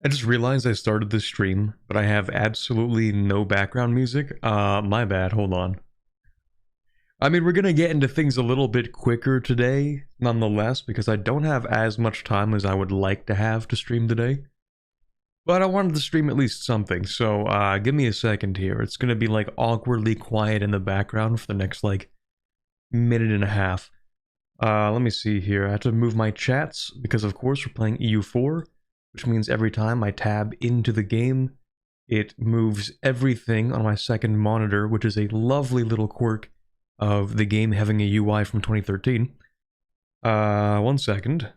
I just realized I started this stream, but I have absolutely no background music. My bad, hold on. I mean, we're gonna get into things a little bit quicker today, nonetheless, because I don't have as much time as I would like to have to stream today. But I wanted to stream at least something, so give me a second here. It's gonna be like awkwardly quiet in the background for the next like minute and a half. Let me see here. I have to move my chats because of course we're playing EU4, which means every time I tab into the game, it moves everything on my second monitor, which is a lovely little quirk of the game having a UI from 2013. 1 second.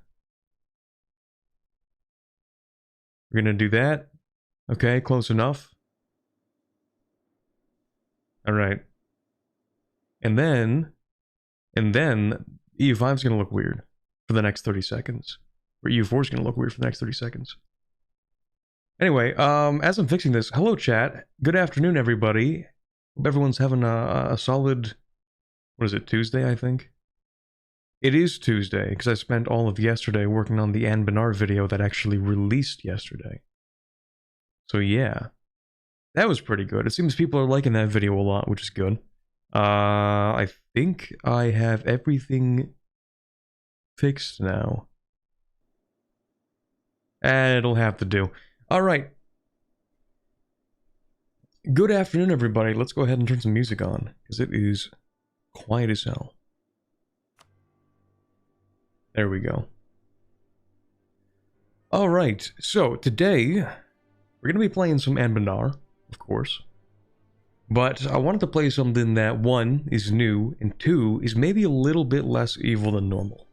We're gonna do that. Okay, close enough. Alright. And then EU5 is gonna look weird for the next 30 seconds. Or EU4 is gonna look weird for the next 30 seconds. Anyway, as I'm fixing this, hello chat. Good afternoon, everybody. Hope everyone's having a solid, what is it, Tuesday, I think? It is Tuesday, because I spent all of yesterday working on the Anbennar video that actually released yesterday. So yeah, that was pretty good. It seems people are liking that video a lot, which is good. I think I have everything fixed now. It'll have to do. Alright. Good afternoon, everybody. Let's go ahead and turn some music on, because it is quiet as hell. There we go. Alright, so today, we're going to be playing some Anbennar, of course. But I wanted to play something that, 1, is new, and 2, is maybe a little bit less evil than normal.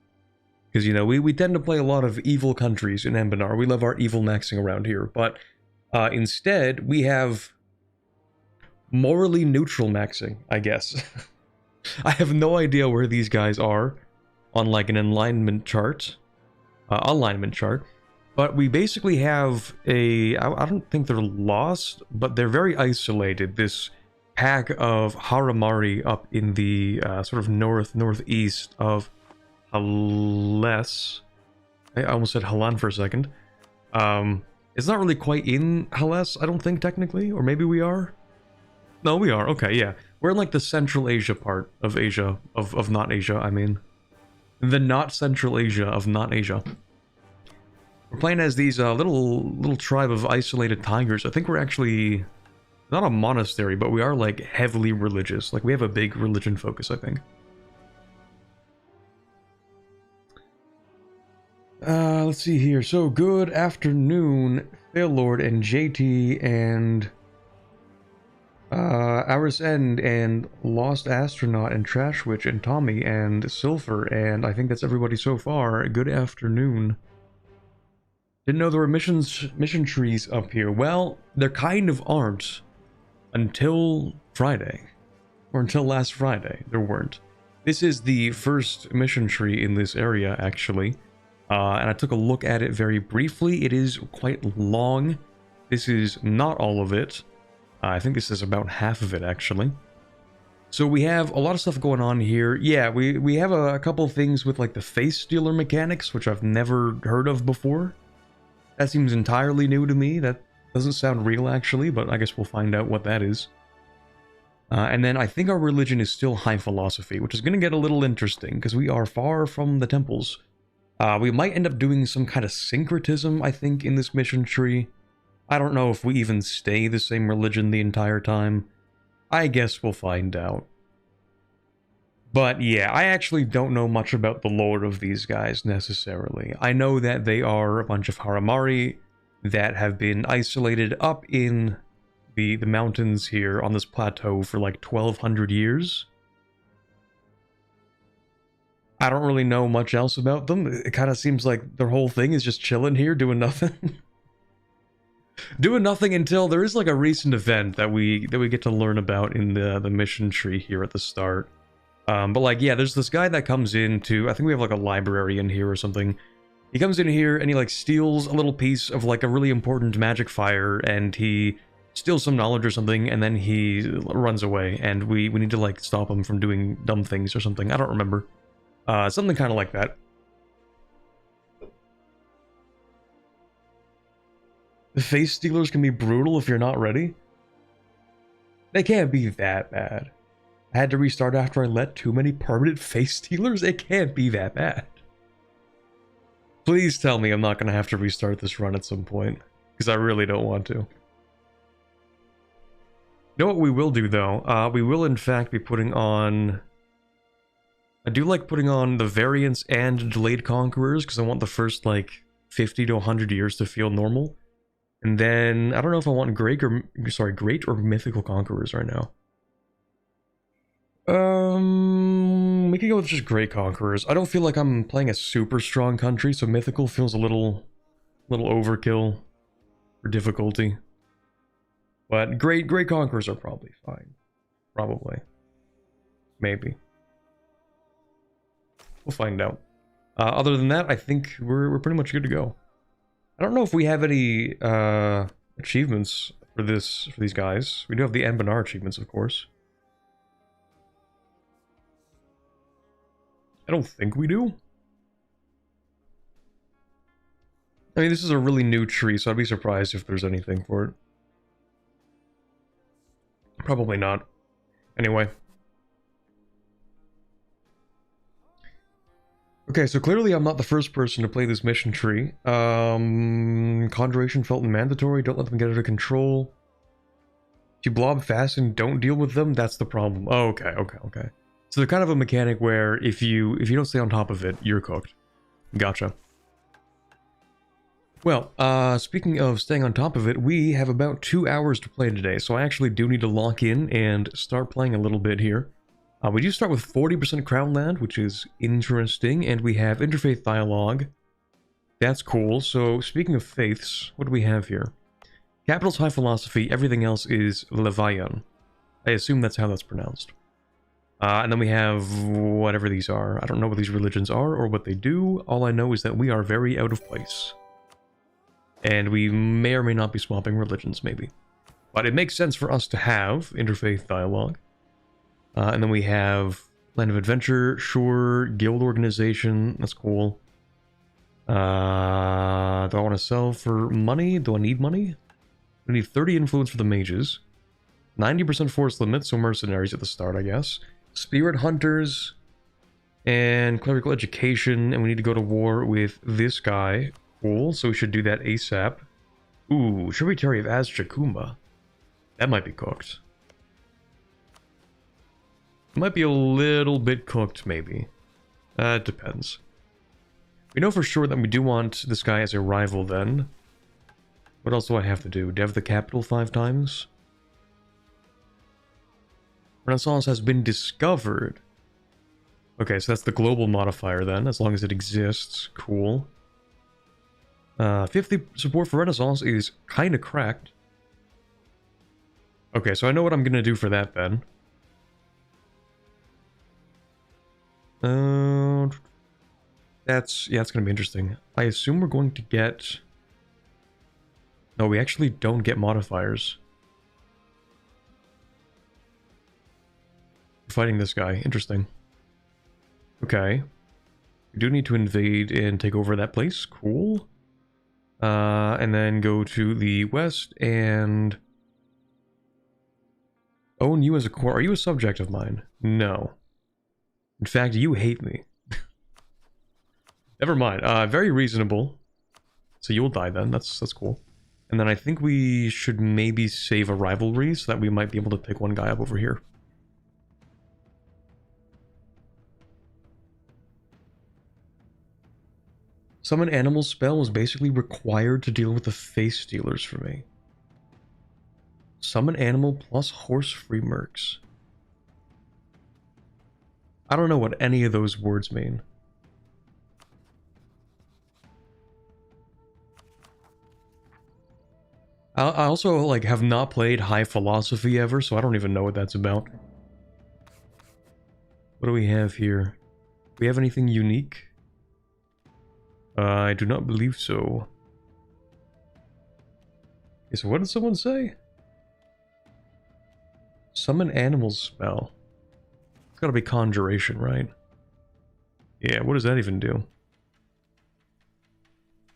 Because, you know, we tend to play a lot of evil countries in Anbennar. We love our evil maxing around here. But instead, we have morally neutral maxing, I guess. I have no idea where these guys are on, like, an alignment chart. But we basically have a... I don't think they're lost, but they're very isolated. This pack of Haramari up in the sort of northeast of Hales. I almost said Halan for a second. It's not really quite in Hales, I don't think, technically. Or maybe we are? No, we are. Okay, yeah. We're in, like, the Central Asia part of Asia. Of not Asia, I mean. The not Central Asia of not Asia. We're playing as these little tribe of isolated tigers. I think we're actually... not a monastery, but we are, like, heavily religious. Like, we have a big religion focus, I think. Let's see here. So, good afternoon, Faillord and JT and Ours End and Lost Astronaut and Trashwitch and Tommy and Silver, and I think that's everybody so far. Good afternoon. Didn't know there were mission trees up here. Well, there kind of aren't until Friday, or until last Friday. There weren't. This is the first mission tree in this area, actually. And I took a look at it very briefly. It is quite long. This is not all of it. I think this is about half of it, actually. So we have a lot of stuff going on here. Yeah, we have a couple things with, like, the face stealer mechanics, which I've never heard of before. That seems entirely new to me. That doesn't sound real, actually, but I guess we'll find out what that is. And then I think our religion is still high philosophy, which is going to get a little interesting, because we are far from the temples. We might end up doing some kind of syncretism, I think, in this mission tree. I don't know if we even stay the same religion the entire time. I guess we'll find out. But yeah, I actually don't know much about the lore of these guys, necessarily. I know that they are a bunch of Haramari that have been isolated up in the mountains here on this plateau for like 1,200 years. I don't really know much else about them. It kind of seems like their whole thing is just chilling here, doing nothing. Doing nothing until there is like a recent event that we get to learn about in the mission tree here at the start. But like, yeah, there's this guy that comes into, I think we have like a library in here or something. He comes in here and he like steals a little piece of like a really important magic fire, and he steals some knowledge or something, and then he runs away, and we need to like stop him from doing dumb things or something. I don't remember. Something kind of like that. The face stealers can be brutal if you're not ready. They can't be that bad. I had to restart after I let too many permanent face stealers? It can't be that bad. Please tell me I'm not going to have to restart this run at some point, because I really don't want to. You know what we will do, though? We will, in fact, be putting on... I do like putting on the variants and delayed conquerors, because I want the first, like, 50 to 100 years to feel normal. And then, I don't know if I want great or mythical conquerors right now. We can go with just great conquerors. I don't feel like I'm playing a super strong country, so mythical feels a little overkill for difficulty. But great conquerors are probably fine. Probably. Maybe. We'll find out. Other than that, I think we're pretty much good to go. I don't know if we have any achievements for these guys. We do have the Anbennar achievements, of course. I don't think we do. I mean, this is a really new tree, so I'd be surprised if there's anything for it. Probably not. Anyway. Okay, so clearly I'm not the first person to play this mission tree. Conjuration felt mandatory, don't let them get out of control. If you blob fast and don't deal with them, that's the problem. Oh, okay. So they're kind of a mechanic where if you don't stay on top of it, you're cooked. Gotcha. Well, speaking of staying on top of it, we have about 2 hours to play today, so I actually do need to lock in and start playing a little bit here. We do start with 40% Crown Land, which is interesting, and we have Interfaith Dialogue. That's cool. So, speaking of faiths, what do we have here? Capital's High Philosophy, everything else is Levian. I assume that's how that's pronounced. And then we have whatever these are. I don't know what these religions are or what they do. All I know is that we are very out of place. And we may or may not be swapping religions, maybe. But it makes sense for us to have Interfaith Dialogue. And then we have Land of Adventure, sure, Guild Organization, that's cool. Do I want to sell for money? Do I need money? I need 30 influence for the mages. 90% force limit, so mercenaries at the start, I guess. Spirit Hunters, and Clerical Education, and we need to go to war with this guy. Cool, so we should do that ASAP. Ooh, Tributary of Azjakumba. That might be cooked. It might be a little bit cooked, maybe. It depends. We know for sure that we do want this guy as a rival, then. What else do I have to do? Dev the capital 5 times? Renaissance has been discovered. Okay, so that's the global modifier, then, as long as it exists. Cool. 50 support for Renaissance is kind of cracked. Okay, so I know what I'm going to do for that, then. It's gonna be interesting. I assume we're going to get... No, we actually don't get modifiers. We're fighting this guy. Interesting. Okay. We do need to invade and take over that place. Cool. And then go to the west and... own you as a core. Are you a subject of mine? No. In fact, you hate me. Never mind. Very reasonable. So you'll die then. That's cool. And then I think we should maybe save a rivalry so that we might be able to pick one guy up over here. Summon Animal spell was basically required to deal with the face stealers for me. Summon Animal plus horse free mercs. I don't know what any of those words mean. I also, like, have not played High Philosophy ever, so I don't even know what that's about. What do we have here? Do we have anything unique? I do not believe so. Okay, so what did someone say? Summon Animals spell. It's gotta be Conjuration, right? Yeah, what does that even do?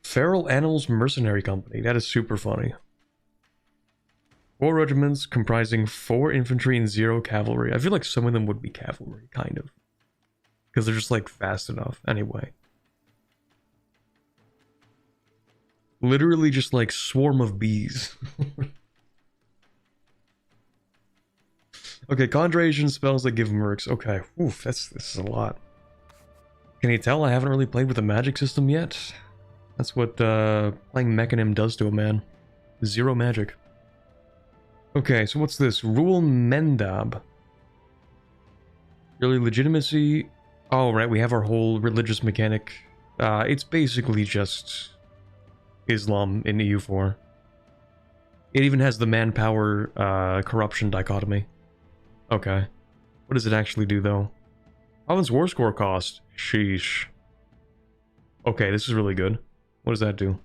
Feral Animals Mercenary Company. That is super funny. 4 regiments comprising 4 infantry and 0 cavalry. I feel like some of them would be cavalry, kind of. Because they're just, like, fast enough. Anyway. Literally just, like, swarm of bees. Okay, conjuration spells that give mercs. Okay, oof, this is a lot. Can you tell I haven't really played with the magic system yet? That's what playing Mechanim does to a man. 0 magic. Okay, so what's this? Rule Mendab. Early legitimacy. Oh, right, we have our whole religious mechanic. It's basically just Islam in EU4. It even has the manpower corruption dichotomy. Okay. What does it actually do, though? Province war score cost. Sheesh. Okay, this is really good. What does that do?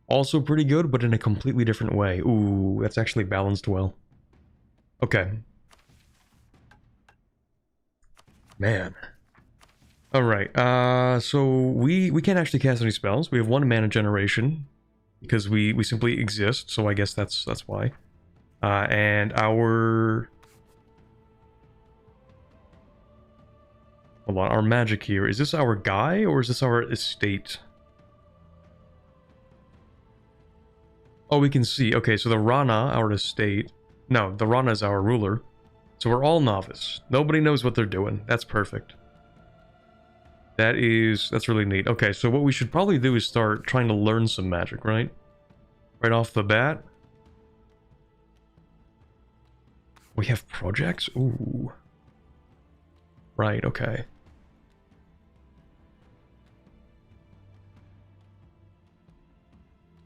Also pretty good, but in a completely different way. Ooh, that's actually balanced well. Okay. Man. Alright, so we can't actually cast any spells. We have 1 mana generation. Because we simply exist, so I guess that's why. And our... Hold on, our magic here. Is this our guy, or is this our estate? Oh, we can see. Okay, so the Rana, our estate... No, the Rana is our ruler. So we're all novice. Nobody knows what they're doing. That's perfect. That's really neat. Okay, so what we should probably do is start trying to learn some magic, right? Right off the bat. We have projects? Ooh. Right, okay.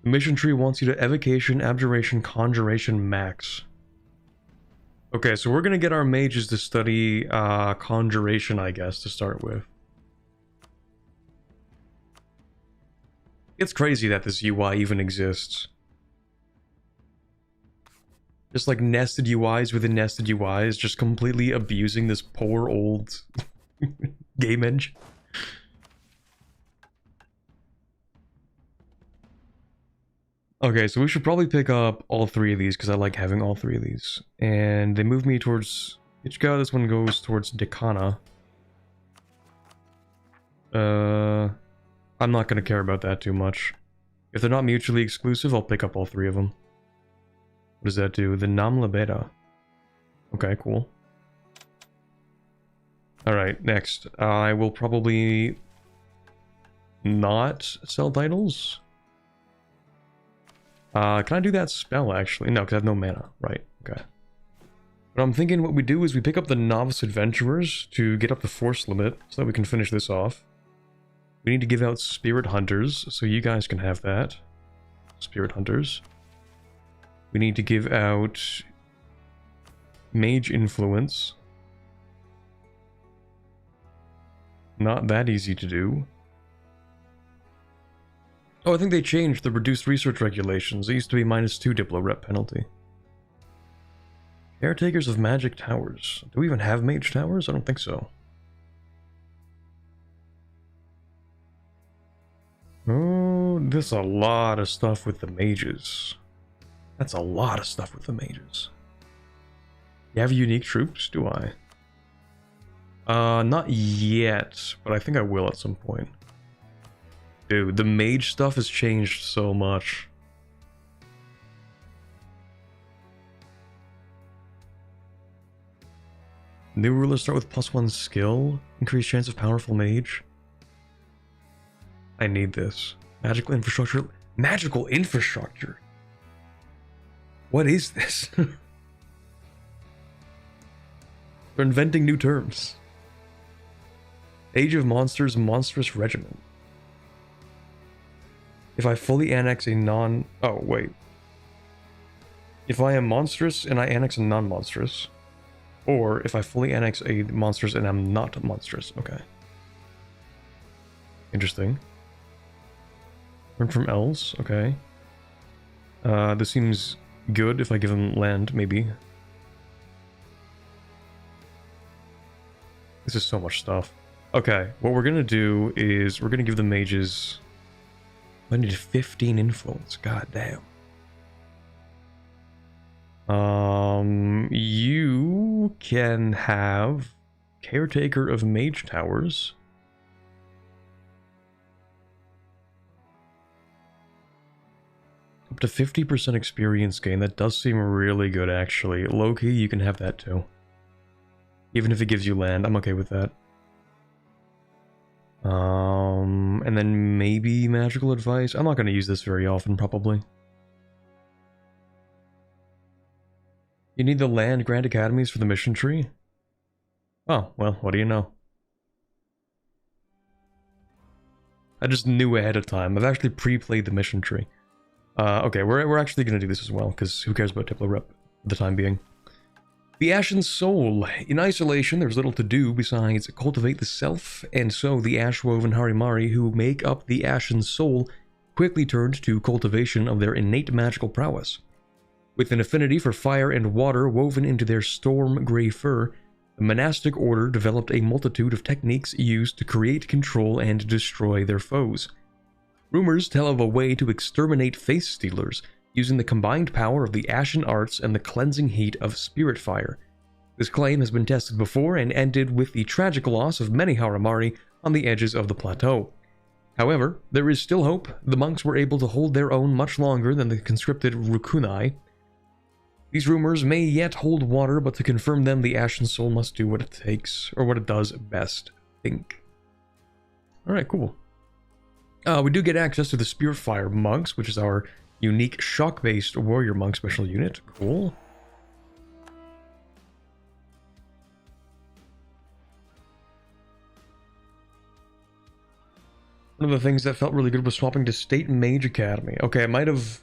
The mission tree wants you to evocation, abjuration, conjuration, max. Okay, so we're gonna get our mages to study conjuration, I guess, to start with. It's crazy that this UI even exists. Just like nested UIs within nested UIs, just completely abusing this poor old game engine. Okay, so we should probably pick up all 3 of these because I like having all 3 of these. And they move me towards Ichika. This one goes towards Dekana. I'm not going to care about that too much. If they're not mutually exclusive, I'll pick up all 3 of them. What does that do? The Namla Beta. Okay, cool. Alright, next. I will probably not sell titles. Can I do that spell, actually? No, because I have no mana. Right, okay. But I'm thinking what we do is we pick up the Novice Adventurers to get up the force limit so that we can finish this off. We need to give out Spirit Hunters, so you guys can have that. Spirit Hunters. We need to give out Mage Influence. Not that easy to do. Oh, I think they changed the reduced research regulations. It used to be -2 Diplo rep penalty. Caretakers of Magic Towers. Do we even have Mage Towers? I don't think so. Oh, there's a lot of stuff with the mages. That's a lot of stuff with the mages. You have unique troops? Do I? Not yet, but I think I will at some point. Dude, the mage stuff has changed so much. New rulers start with +1 skill. Increased chance of powerful mage. I need this. Magical infrastructure. Magical infrastructure? What is this? They're inventing new terms. Age of Monsters Monstrous Regiment. If I fully annex a non... Oh, wait. If I am monstrous and I annex a non-monstrous. Or if I fully annex a monstrous and I'm not monstrous. Okay. Interesting. Learn from elves. Okay. This seems good if I give them land, maybe. This is so much stuff. Okay, what we're gonna do is we're gonna give the mages I need 15 influence. God damn. You can have Caretaker of Mage Towers. Up to 50% experience gain. That does seem really good, actually. Low-key, you can have that too. Even if it gives you land, I'm okay with that. And then maybe magical advice. I'm not going to use this very often, probably. You need the land Grand Academies for the mission tree? Oh, well, what do you know? I just knew ahead of time. I've actually pre-played the mission tree. Okay, we're actually going to do this as well, because who cares about Tiplo Rep for the time being. The Ashen Soul. In isolation, there's little to do besides cultivate the self, and so the Ashwoven Harimari who make up the Ashen Soul quickly turned to cultivation of their innate magical prowess. With an affinity for fire and water woven into their storm gray fur, the monastic order developed a multitude of techniques used to create, control, and destroy their foes. Rumors tell of a way to exterminate face stealers using the combined power of the Ashen Arts and the cleansing heat of spirit fire. This claim has been tested before and ended with the tragic loss of many Haramari on the edges of the plateau. However, there is still hope. The monks were able to hold their own much longer than the conscripted Rukunai. These rumors may yet hold water, but to confirm them, the Ashen Soul must do what it takes, or what it does best, think. Alright, cool. We do get access to the Spirit Fire monks, which is our unique shock-based warrior monk special unit. Cool. One of the things that felt really good was swapping to State Mage Academy. Okay, I might have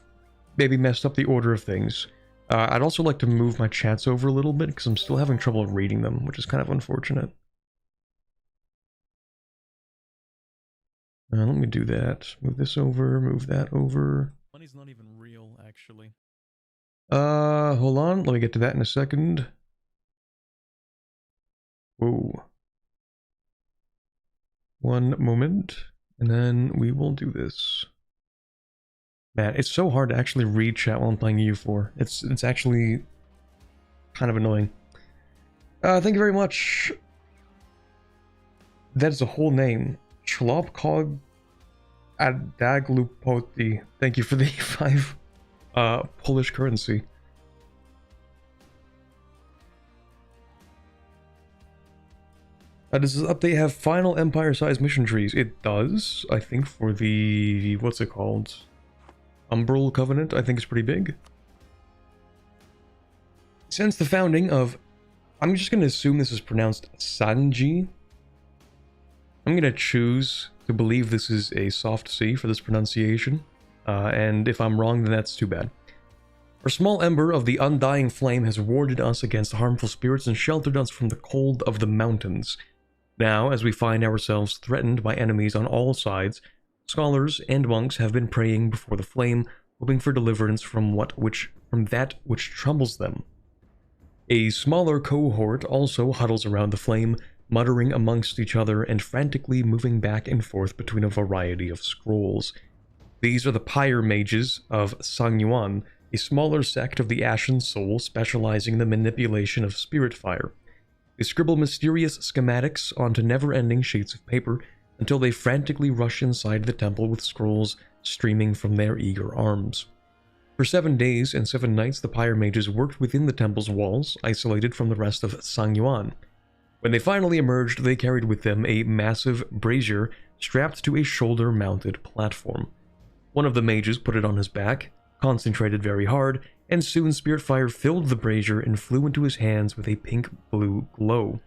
maybe messed up the order of things. I'd also like to move my chats over a little bit, because I'm still having trouble reading them, which is kind of unfortunate. Let me do that. Move this over, move that over. Money's not even real, actually. Hold on. Let me get to that in a second. Whoa. One moment, and then we will do this. Man, it's so hard to actually read chat while I'm playing EU4. It's actually kind of annoying. Thank you very much. That is a whole name. Chlopkog Adaglupoti. Thank you for the 5 Polish currency. Does this update have final Empire-sized mission trees? It does, I think, for the... what's it called? Umbral Covenant, I think it's pretty big. Since the founding of... I'm just going to assume this is pronounced Cangji. I'm going to choose to believe this is a soft C for this pronunciation. And if I'm wrong, then that's too bad. Our small ember of the undying flame has warded us against harmful spirits and sheltered us from the cold of the mountains. Now, as we find ourselves threatened by enemies on all sides, scholars and monks have been praying before the flame, hoping for deliverance from that which troubles them. A smaller cohort also huddles around the flame, muttering amongst each other and frantically moving back and forth between a variety of scrolls. These are the Pyre Mages of Sangyuan, a smaller sect of the Ashen Soul specializing in the manipulation of spirit fire. They scribble mysterious schematics onto never-ending sheets of paper until they frantically rush inside the temple with scrolls streaming from their eager arms. For 7 days and 7 nights, the Pyre Mages worked within the temple's walls, isolated from the rest of Sangyuan. When they finally emerged, they carried with them a massive brazier strapped to a shoulder-mounted platform. One of the mages put it on his back, concentrated very hard, and soon spirit fire filled the brazier and flew into his hands with a pink-blue glow.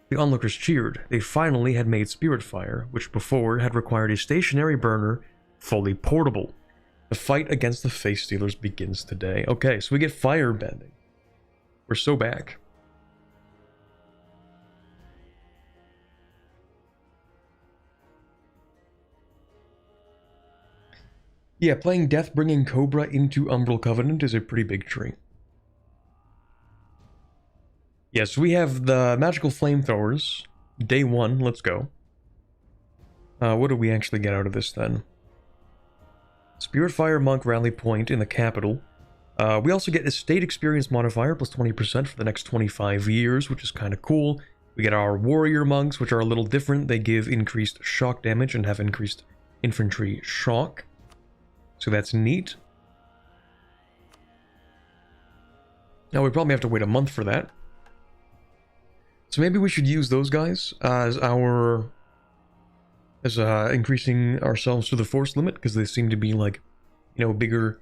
The onlookers cheered. They finally had made spirit fire, which before had required a stationary burner, fully portable. The fight against the face stealers begins today. Okay, so we get fire bending. We're so back. Yeah, playing Death-bringing Cobra into Umbral Covenant is a pretty big tree. Yes, we have the magical flamethrowers. Day 1, let's go. What do we actually get out of this then? Spirit Fire Monk Rally Point in the capital. We also get estate experience modifier plus 20% for the next 25 years, which is kind of cool. We get our warrior monks, which are a little different. They give increased shock damage and have increased infantry shock. So that's neat. Now we probably have to wait a month for that. So maybe we should use those guys as increasing ourselves to the force limit, because they seem to be like, you know, bigger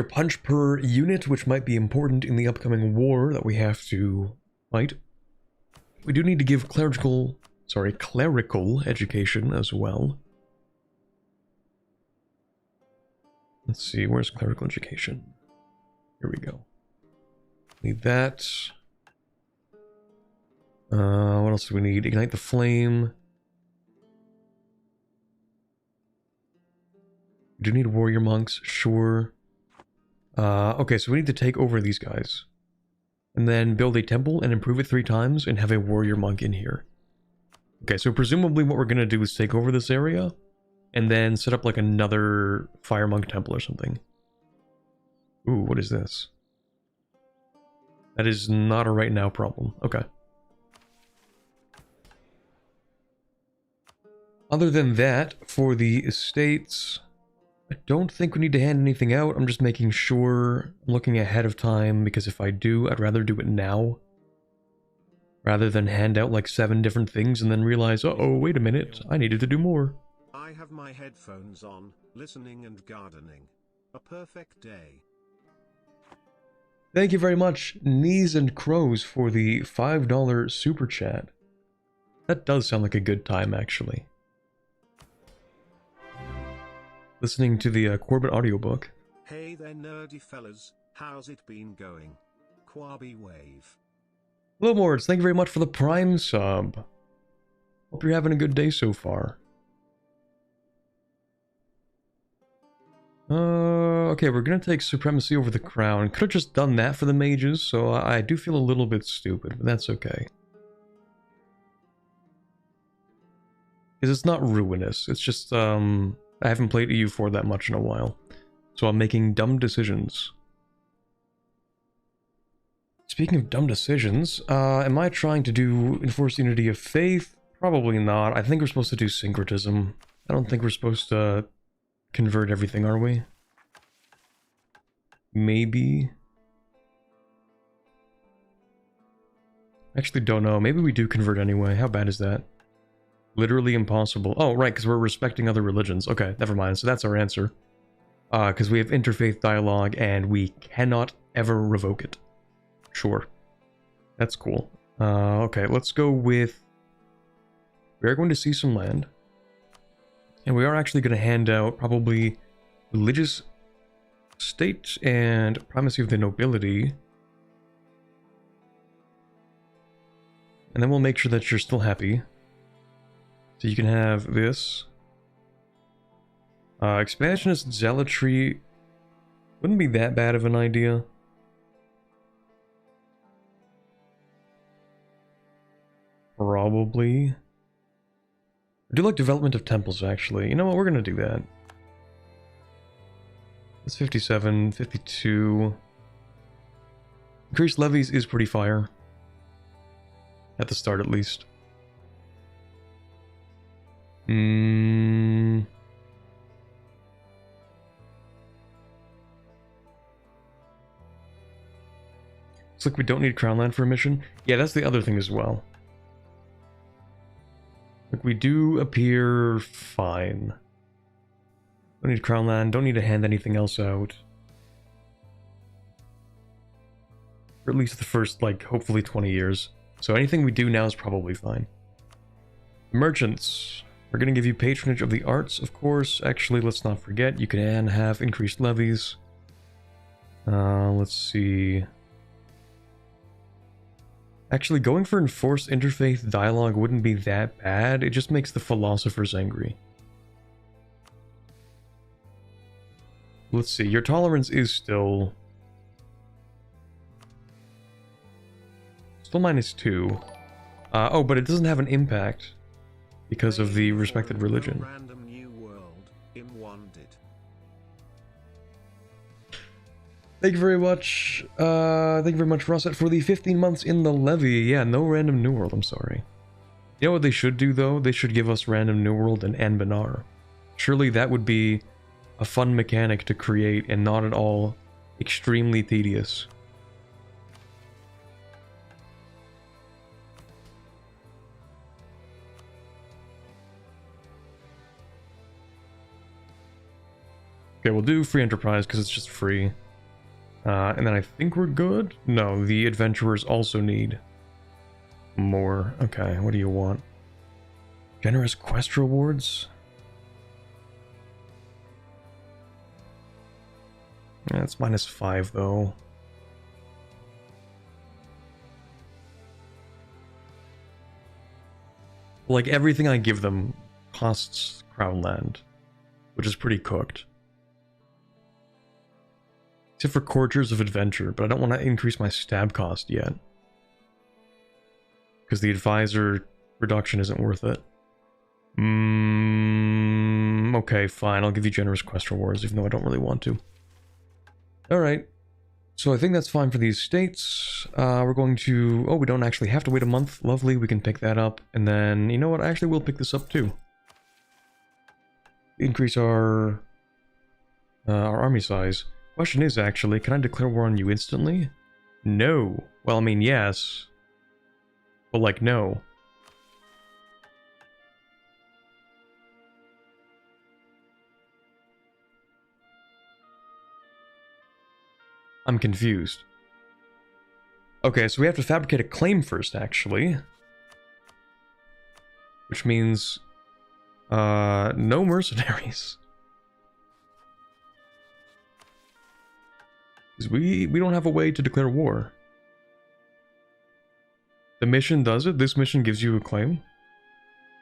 punch per unit, which might be important in the upcoming war that we have to fight. We do need to give clerical education as well. Let's see, where's clerical education? Here we go. Need that. What else do we need? Ignite the flame. We do need warrior monks, sure. Okay, so we need to take over these guys. And then build a temple and improve it 3 times and have a warrior monk in here. Okay, so presumably what we're going to do is take over this area and then set up like another fire monk temple or something. Ooh, what is this? That is not a right now problem. Okay. Other than that, for the estates, I don't think we need to hand anything out. I'm just making sure I'm looking ahead of time, because if I do, I'd rather do it now rather than hand out like 7 different things and then realize, uh-oh, wait a minute, I needed to do more. I have my headphones on, listening and gardening. A perfect day. Thank you very much, Knees and Crows, for the $5 super chat. That does sound like a good time, actually. Listening to the Corbett audiobook. Hey there nerdy fellas, how's it been going? Quabi Wave. Hello Mords, thank you very much for the Prime sub. Hope you're having a good day so far. Okay, we're gonna take Supremacy over the Crown. Could have just done that for the mages, so I do feel a little bit stupid, but that's okay. Because it's not ruinous, it's just, I haven't played EU4 that much in a while. So I'm making dumb decisions. Speaking of dumb decisions, am I trying to do Enforced Unity of Faith? Probably not. I think we're supposed to do Syncretism. I don't think we're supposed to convert everything, are we? Maybe. Actually don't know. Maybe we do convert anyway. How bad is that? Literally impossible. Oh, right, because we're respecting other religions. Okay, never mind. So that's our answer. Because we have interfaith dialogue and we cannot ever revoke it. Sure. That's cool. Okay, let's go with... We are going to see some land. And we are actually going to hand out probably religious state and primacy of the nobility. And then we'll make sure that you're still happy. So you can have this. Expansionist zealotry wouldn't be that bad of an idea. Probably. I do like development of temples, actually. You know what? We're going to do that. It's 57, 52. Increased levies is pretty fire. At the start, at least. Looks like we don't need crown land for a mission. Yeah, that's the other thing as well. Like, we do appear fine. Don't need crown land, don't need to hand anything else out. For at least the first, like, hopefully 20 years. So anything we do now is probably fine. Merchants. We're going to give you patronage of the arts, of course. Actually, let's not forget, you can have increased levies. Let's see. Actually, going for enforced interfaith dialogue wouldn't be that bad. It just makes the philosophers angry. Let's see. Your tolerance is still -2. Oh, but it doesn't have an impact because of the respected religion. Random new world, unwanted. Thank you very much. Thank you very much, Rosset, for the 15 months in the levy. Yeah, no random New World, I'm sorry. You know what they should do, though? They should give us random New World and Anbennar. Surely that would be a fun mechanic to create and not at all extremely tedious. Okay, we'll do free enterprise because it's just free. And then I think we're good? No, the adventurers also need more. Okay, what do you want? Generous quest rewards? That's -5 though. Like everything I give them costs Crown Land, which is pretty cooked. Except for Courtiers of Adventure, but I don't want to increase my stab cost yet. Because the advisor reduction isn't worth it. Okay, fine, I'll give you generous quest rewards, even though I don't really want to. Alright, so I think that's fine for these states. We're going to... Oh, we don't actually have to wait a month. Lovely, we can pick that up. And then, you know what, actually we'll pick this up too. Increase our army size. Question is actually, can I declare war on you instantly? No. Well, I mean, yes. But like, no. I'm confused. Okay, so we have to fabricate a claim first, actually. Which means... no mercenaries. Because we don't have a way to declare war. The mission does it? This mission gives you a claim?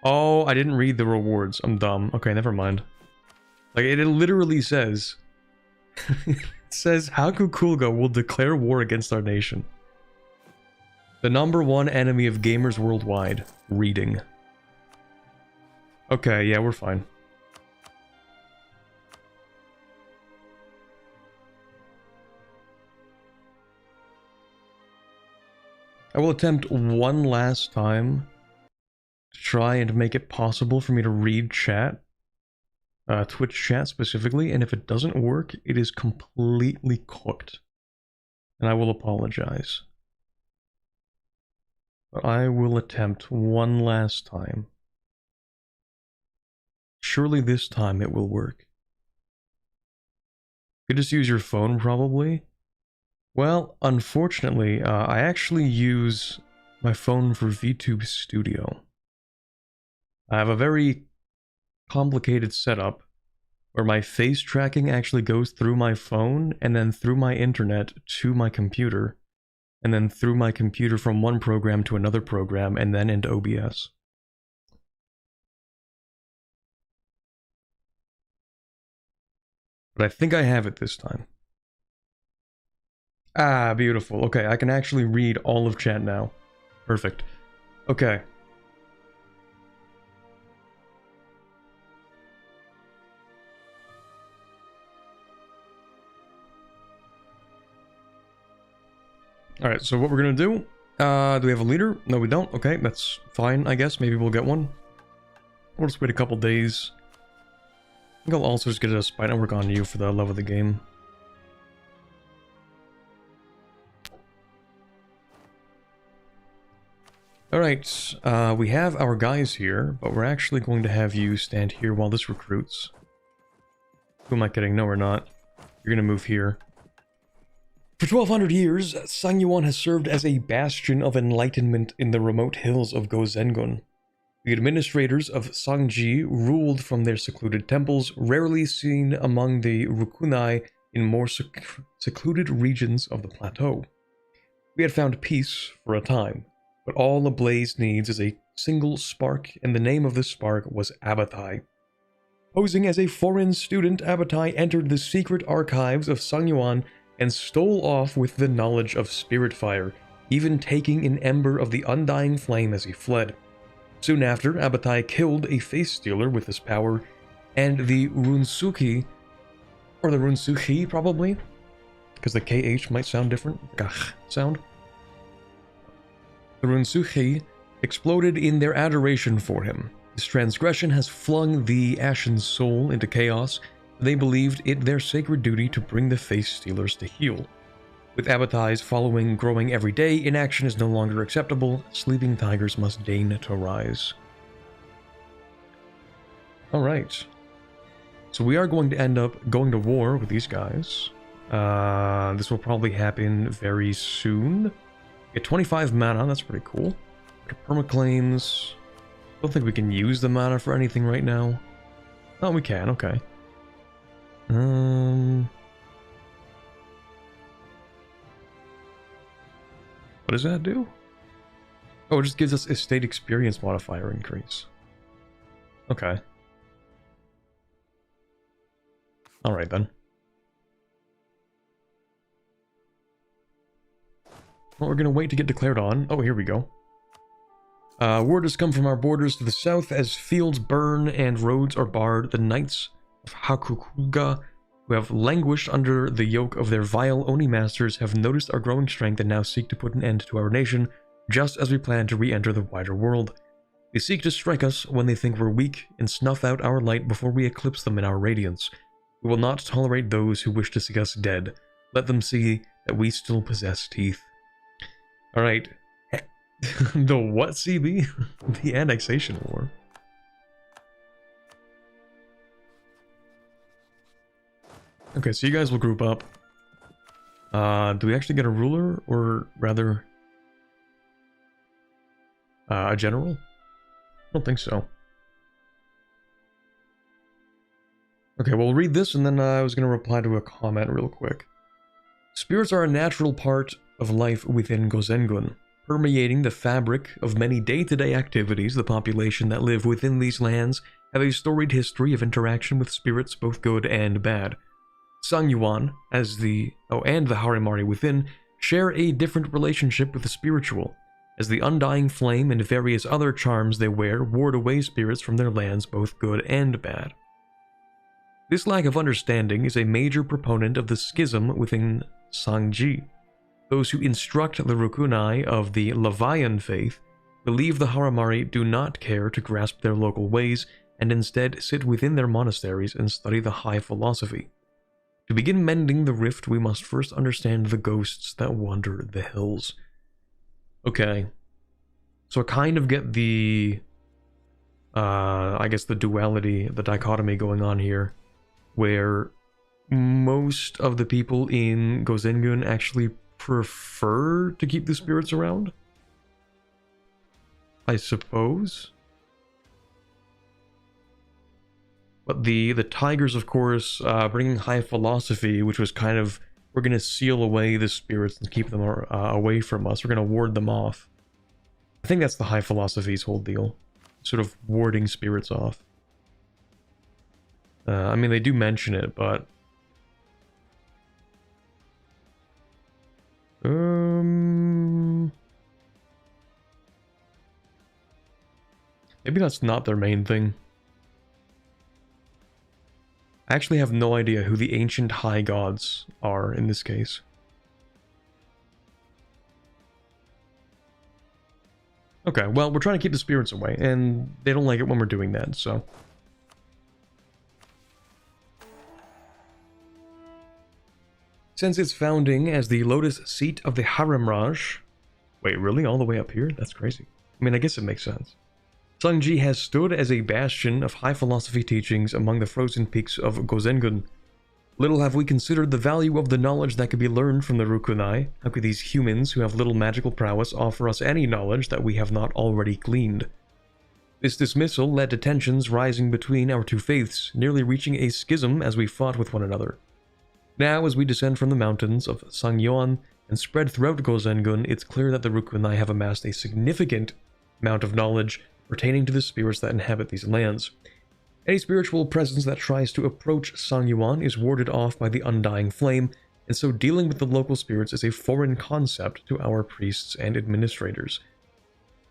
Oh, I didn't read the rewards. I'm dumb. Okay, never mind. Like, it literally says... it says, Haku Kulga will declare war against our nation. The #1 enemy of gamers worldwide. Reading. Okay, yeah, we're fine. I will attempt one last time to try and make it possible for me to read chat. Twitch chat specifically, and if it doesn't work, it is completely cooked. And I will apologize. But I will attempt one last time. Surely this time it will work. You could just use your phone, probably. Well, unfortunately, I actually use my phone for VTube Studio. I have a very complicated setup where my face tracking actually goes through my phone and then through my internet to my computer, and then through my computer from one program to another program, and then into OBS. But I think I have it this time. Ah, beautiful. Okay, I can actually read all of chat now. Perfect. Okay. Alright, so what we're gonna do... do we have a leader? No, we don't. Okay, that's fine, I guess. Maybe we'll get one. We'll just wait a couple days. I think I'll also just get a spy network on you for the love of the game. Alright, we have our guys here, but we're actually going to have you stand here while this recruits. Who am I kidding? No, we're not. You're gonna move here. For 1200 years, Sangyuan has served as a bastion of enlightenment in the remote hills of Gozengon. The administrators of Cangji ruled from their secluded temples, rarely seen among the Rukunai in more secluded regions of the plateau. We had found peace for a time, but all a blaze needs is a single spark, and the name of this spark was Abatai. Posing as a foreign student, Abatai entered the secret archives of Sangyuan and stole off with the knowledge of spirit fire, even taking an ember of the undying flame as he fled. Soon after, Abatai killed a face stealer with his power, and the Runsuki, or the Runsuki probably, because the KH might sound different. Gach sound. The Runsuchi exploded in their adoration for him. This transgression has flung the Ashen Soul into chaos. They believed it their sacred duty to bring the face stealers to heel. With Abathai's following growing every day, inaction is no longer acceptable. Sleeping tigers must deign to rise. Alright. So we are going to end up going to war with these guys. This will probably happen very soon. Get 25 mana, that's pretty cool. Permaclaims. Don't think we can use the mana for anything right now. Oh, we can, okay. What does that do? Oh, it just gives us estate experience modifier increase. Okay. Alright then. Well, we're gonna wait to get declared on. Oh, here we go. Word has come from our borders to the south as fields burn and roads are barred. The knights of Hakukuga, who have languished under the yoke of their vile Oni masters, have noticed our growing strength and now seek to put an end to our nation, just as we plan to re-enter the wider world. They seek to strike us when they think we're weak and snuff out our light before we eclipse them in our radiance. We will not tolerate those who wish to see us dead. Let them see that we still possess teeth. Alright. The what, CB? The Annexation War. Okay, so you guys will group up. Do we actually get a ruler, or rather... a general? I don't think so. Okay, well, we'll read this, and then I was going to reply to a comment real quick. Spirits are a natural part of life within Gozengun, permeating the fabric of many day-to-day activities. The population that live within these lands have a storied history of interaction with spirits, both good and bad. Sangyuan, and the Harimari within, share a different relationship with the spiritual, as the undying flame and various other charms they wear ward away spirits from their lands, both good and bad. This lack of understanding is a major proponent of the schism within Cangji. Those who instruct the Rukunai of the Levian faith believe the Haramari do not care to grasp their local ways and instead sit within their monasteries and study the high philosophy. To begin mending the rift, we must first understand the ghosts that wander the hills. Okay. So I kind of get the... I guess the duality, the dichotomy going on here, where most of the people in Gozengun actually prefer to keep the spirits around, I suppose. But the tigers, of course, bringing high philosophy, which was kind of, we're going to seal away the spirits and keep them away from us. We're going to ward them off. I think that's the high philosophy's whole deal. Sort of warding spirits off. I mean, they do mention it, but... maybe that's not their main thing. I actually have no idea who the ancient high gods are in this case. Okay, well, we're trying to keep the spirits away, and they don't like it when we're doing that, so... Since its founding as the lotus seat of the Harimraj... Wait, really? All the way up here? That's crazy. I mean, I guess it makes sense. Cangji has stood as a bastion of high philosophy teachings among the frozen peaks of Gozengun. Little have we considered the value of the knowledge that could be learned from the Rukunai. How could these humans who have little magical prowess offer us any knowledge that we have not already gleaned? This dismissal led to tensions rising between our two faiths, nearly reaching a schism as we fought with one another. Now, as we descend from the mountains of Sangyeon and spread throughout Gozengun, it's clear that the Rukunai have amassed a significant amount of knowledge pertaining to the spirits that inhabit these lands. Any spiritual presence that tries to approach Sangyuan is warded off by the undying flame, and so dealing with the local spirits is a foreign concept to our priests and administrators.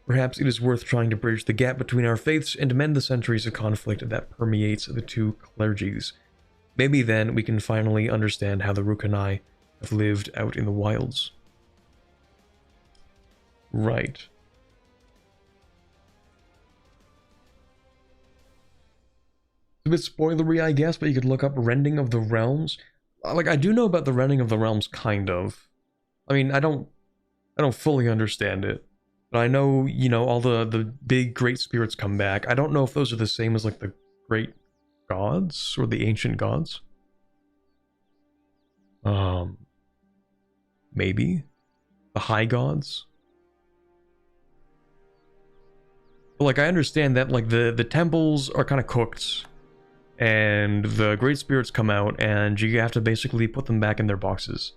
Perhaps it is worth trying to bridge the gap between our faiths and mend the centuries of conflict that permeates the two clergies. Maybe then we can finally understand how the Rukunai have lived out in the wilds. Right. It's a bit spoilery, I guess, but you could look up Rending of the Realms. Like, I do know about the Rending of the Realms, kind of. I mean, I don't fully understand it. But I know, you know, all the big great spirits come back. I don't know if those are the same as, like, the great gods or the ancient gods. Maybe the high gods. But, like, I understand that, like, the temples are kind of cooked, and the great spirits come out, and you have to basically put them back in their boxes.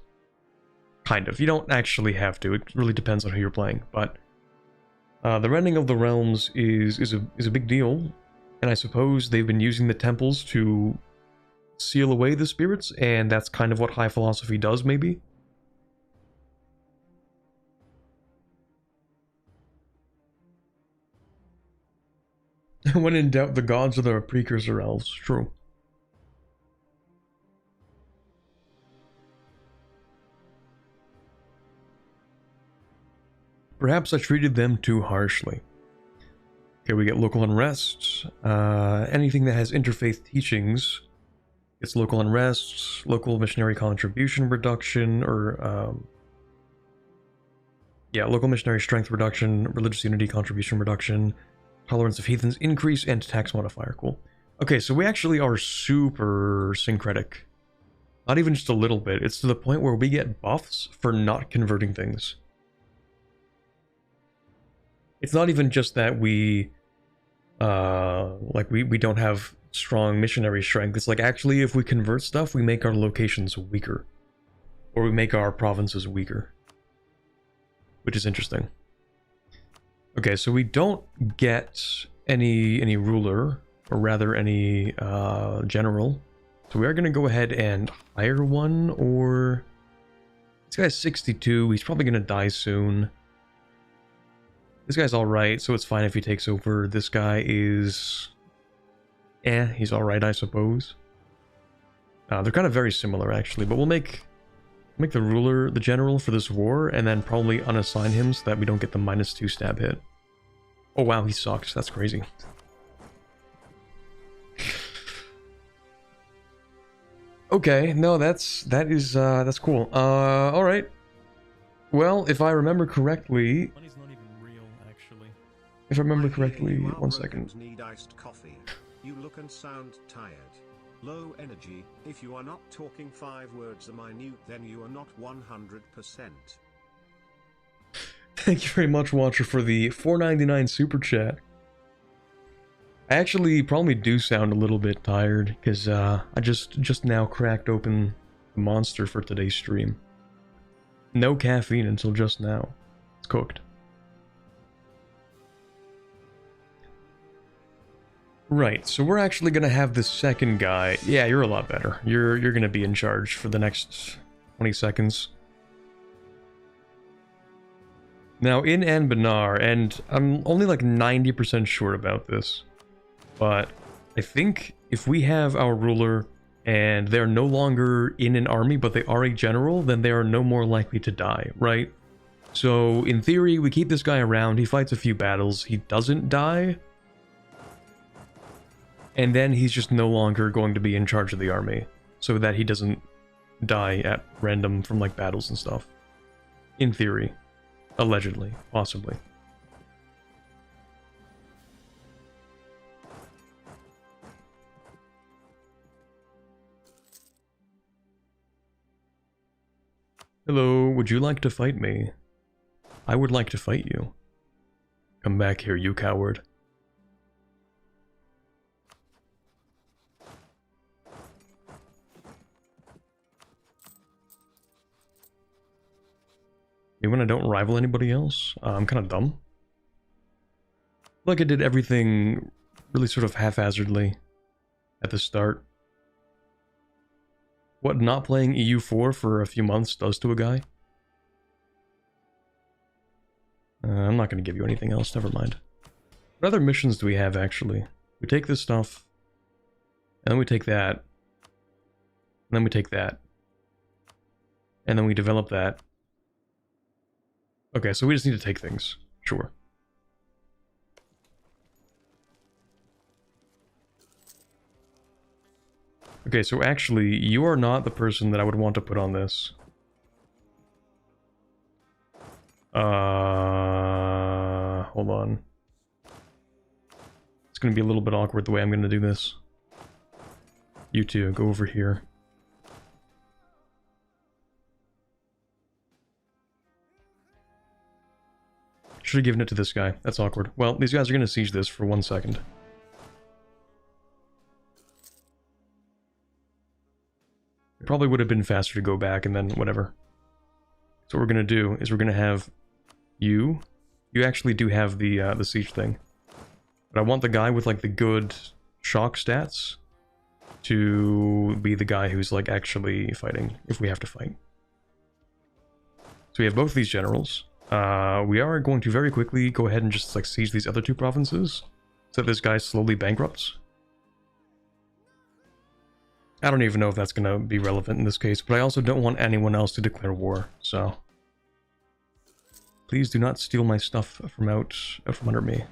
Kind of. You don't actually have to. It really depends on who you're playing, but the Rending of the Realms is a big deal, and I suppose they've been using the temples to seal away the spirits, and that's kind of what high philosophy does, maybe. When in doubt, the gods are the precursor elves. True. Perhaps I treated them too harshly. Okay, we get local unrest. Anything that has interfaith teachings gets local unrest, local missionary contribution reduction, or yeah, local missionary strength reduction, religious unity contribution reduction, tolerance of heathens increase, and tax modifier. Cool. Okay, so we actually are super syncretic. Not even just a little bit. It's to the point where we get buffs for not converting things. It's not even just that we like we don't have strong missionary strength. It's like, actually, if we convert stuff, we make our locations weaker, or we make our provinces weaker, which is interesting. Okay, so we don't get any ruler, or rather any general. So we are going to go ahead and hire one, or this guy's 62. He's probably going to die soon. This guy's alright, so it's fine if he takes over. This guy is... he's alright, I suppose. They're kind of very similar, actually, but we'll make the ruler the general for this war, and then probably unassign him so that we don't get the -2 stab hit. Oh wow, he sucks. That's crazy. Okay, no, that's cool. Alright. Well, if I remember correctly... Money's not even real, actually. If I remember I hear correctly, you are 1 second. broken, need iced coffee. You look and sound tired. Low energy. If you are not talking 5 words a minute, then you are not 100%. Thank you very much, Watcher, for the $4.99 super chat. I actually probably do sound a little bit tired, because I just now cracked open the monster for today's stream. No caffeine until just now. It's cooked. Right, so we're actually gonna have the second guy. Yeah, you're a lot better. You're gonna be in charge for the next 20 seconds. Now, in Anbennar, and I'm only like 90% sure about this, but I think if we have our ruler and they're no longer in an army, but they are a general, then they are no more likely to die, right? So, in theory, we keep this guy around, he fights a few battles, he doesn't die, and then he's just no longer going to be in charge of the army, so that he doesn't die at random from, like, battles and stuff. In theory. Allegedly. Possibly. Hello, would you like to fight me? I would like to fight you. Come back here, you coward. Even when I don't rival anybody else, I'm kind of dumb. Like I did everything really sort of haphazardly at the start. What not playing EU4 for a few months does to a guy. I'm not going to give you anything else, never mind. What other missions do we have, actually? We take this stuff, and then we take that, and then we take that. and then we develop that. Okay, so we just need to take things. Sure. Okay, so actually, you are not the person that I would want to put on this. Hold on. It's gonna be a little bit awkward the way I'm gonna do this. You two, go over here. Should have given it to this guy. That's awkward. Well, these guys are gonna siege this for 1 second. It probably would have been faster to go back and then whatever. So what we're gonna do is we're gonna have you. You actually do have the siege thing. But I want the guy with like the good shock stats to be the guy who's like actually fighting if we have to fight. So we have both these generals. We are going to very quickly go ahead and just like siege these other two provinces so that this guy slowly bankrupts. I don't even know if that's going to be relevant in this case, but I also don't want anyone else to declare war, so please do not steal my stuff from out from under me.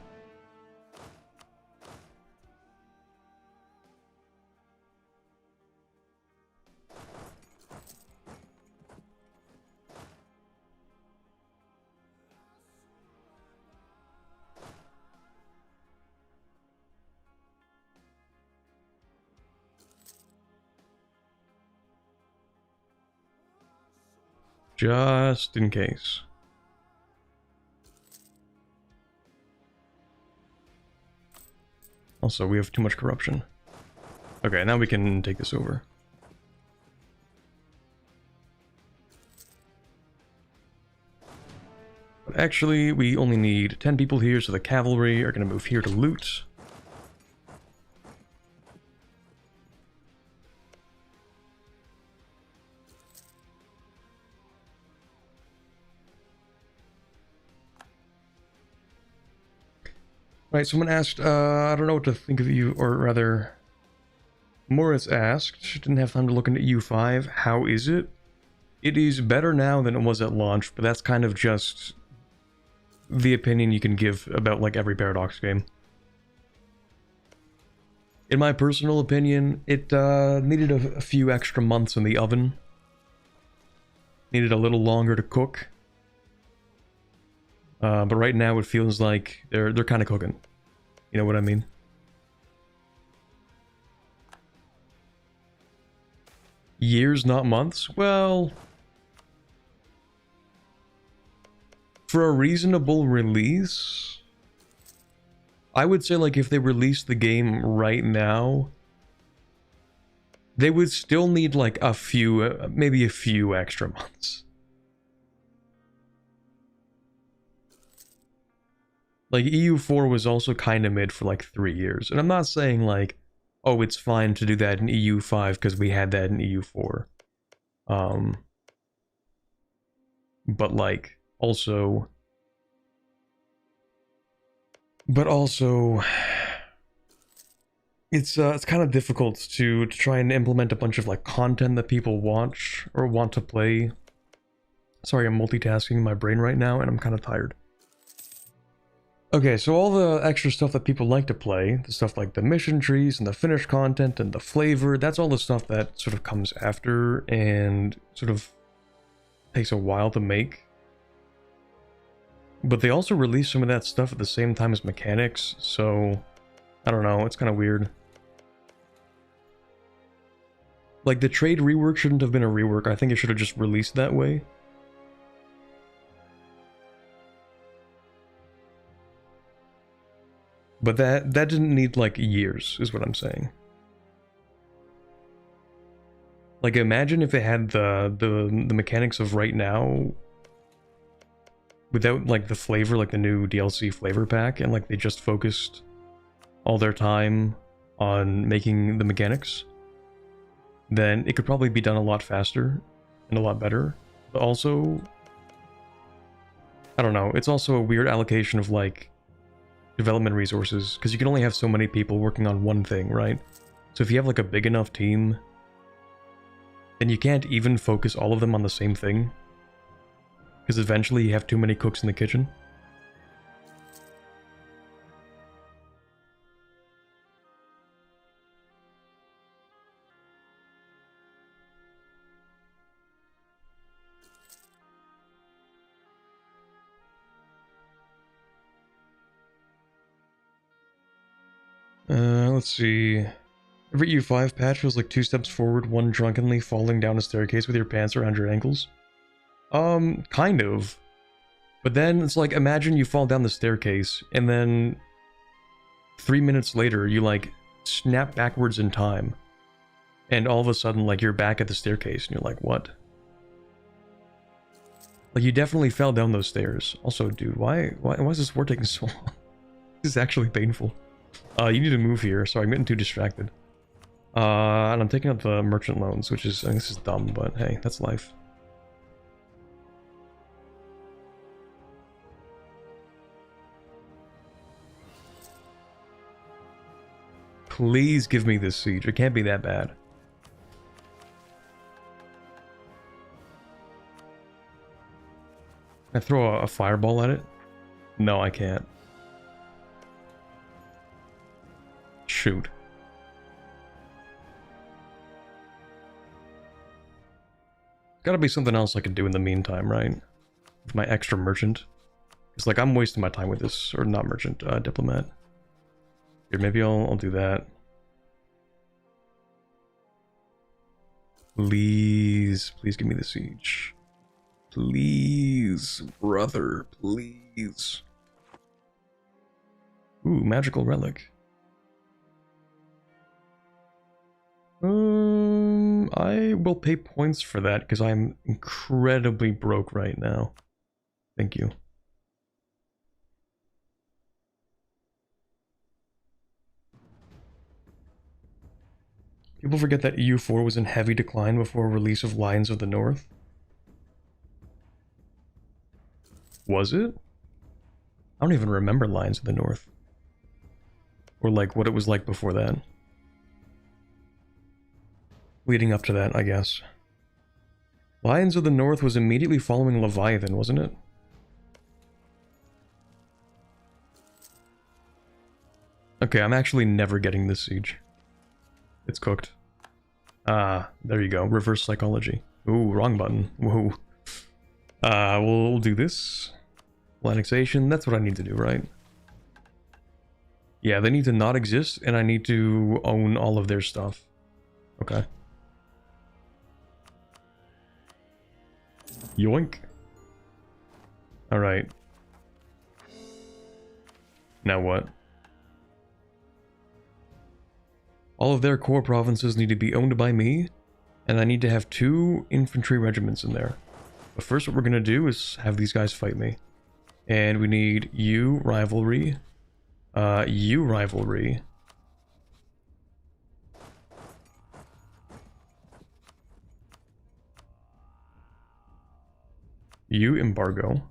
Just in case. Also, we have too much corruption. Okay, now we can take this over. But actually, we only need 10 people here, so the cavalry are going to move here to loot. Right, someone asked, I don't know what to think of you, or rather, Morris asked, didn't have time to look into EU5, how is it? It is better now than it was at launch, but that's kind of just the opinion you can give about like every Paradox game. In my personal opinion, it needed a few extra months in the oven. Needed a little longer to cook. But right now it feels like they're kind of cooking. You know what I mean? Years, not months? Well, for a reasonable release, I would say like if they released the game right now, they would still need like a few, maybe a few extra months. Like, EU4 was also kind of made for like 3 years. And I'm not saying like, oh, it's fine to do that in EU5 because we had that in EU4. But like, also... But also... It's kind of difficult to try and implement a bunch of like content that people watch or want to play. Sorry, I'm multitasking my brain right now and I'm kind of tired. Okay, so all the extra stuff that people like to play, the stuff like the mission trees and the finished content and the flavor, that's all the stuff that sort of comes after and sort of takes a while to make. But they also release some of that stuff at the same time as mechanics, so I don't know, it's kind of weird. Like, the trade rework shouldn't have been a rework, I think it should have just released that way. But that didn't need, like, years, is what I'm saying. Like, imagine if they had the mechanics of right now without, like, the flavor, like the new DLC flavor pack, and, like, they just focused all their time on making the mechanics, then it could probably be done a lot faster and a lot better. But also, I don't know, it's also a weird allocation of, like, development resources, because you can only have so many people working on one thing, right? So if you have like a big enough team, And you can't even focus all of them on the same thing. Because eventually you have too many cooks in the kitchen. Let's see. Every U5 patch feels like 2 steps forward, 1 drunkenly falling down a staircase with your pants around your ankles. Kind of. But then it's like, imagine you fall down the staircase, and then 3 minutes later, you like snap backwards in time. And all of a sudden, like, you're back at the staircase, and you're like, what? Like, you definitely fell down those stairs. Also, dude, why is this war taking so long? This is actually painful. You need to move here. Sorry, I'm getting too distracted. And I'm taking up the merchant loans, which is, I think this is dumb, but hey, that's life. Please give me this siege. It can't be that bad. Can I throw a fireball at it? No, I can't. Shoot. Gotta be something else I can do in the meantime, right? With my extra merchant. It's like I'm wasting my time with this, or not merchant, diplomat. Here, maybe I'll do that. Please give me the siege. Please, brother, please. Ooh, magical relic. I will pay points for that because I'm incredibly broke right now. Thank you. People forget that EU4 was in heavy decline before release of Lions of the North. Was it? I don't even remember Lions of the North. Or like what it was like before that. Leading up to that, I guess. Lions of the North was immediately following Leviathan, wasn't it? Okay, I'm actually never getting this siege. It's cooked. Ah, there you go. Reverse psychology. Ooh, wrong button. Whoa. We'll do this. Annexation, that's what I need to do, right? Yeah, they need to not exist, and I need to own all of their stuff. Okay. Yoink. Alright. Now what? All of their core provinces need to be owned by me, and I need to have 2 infantry regiments in there. But first what we're gonna do is have these guys fight me. And we need you rivalry. You rivalry. You embargo.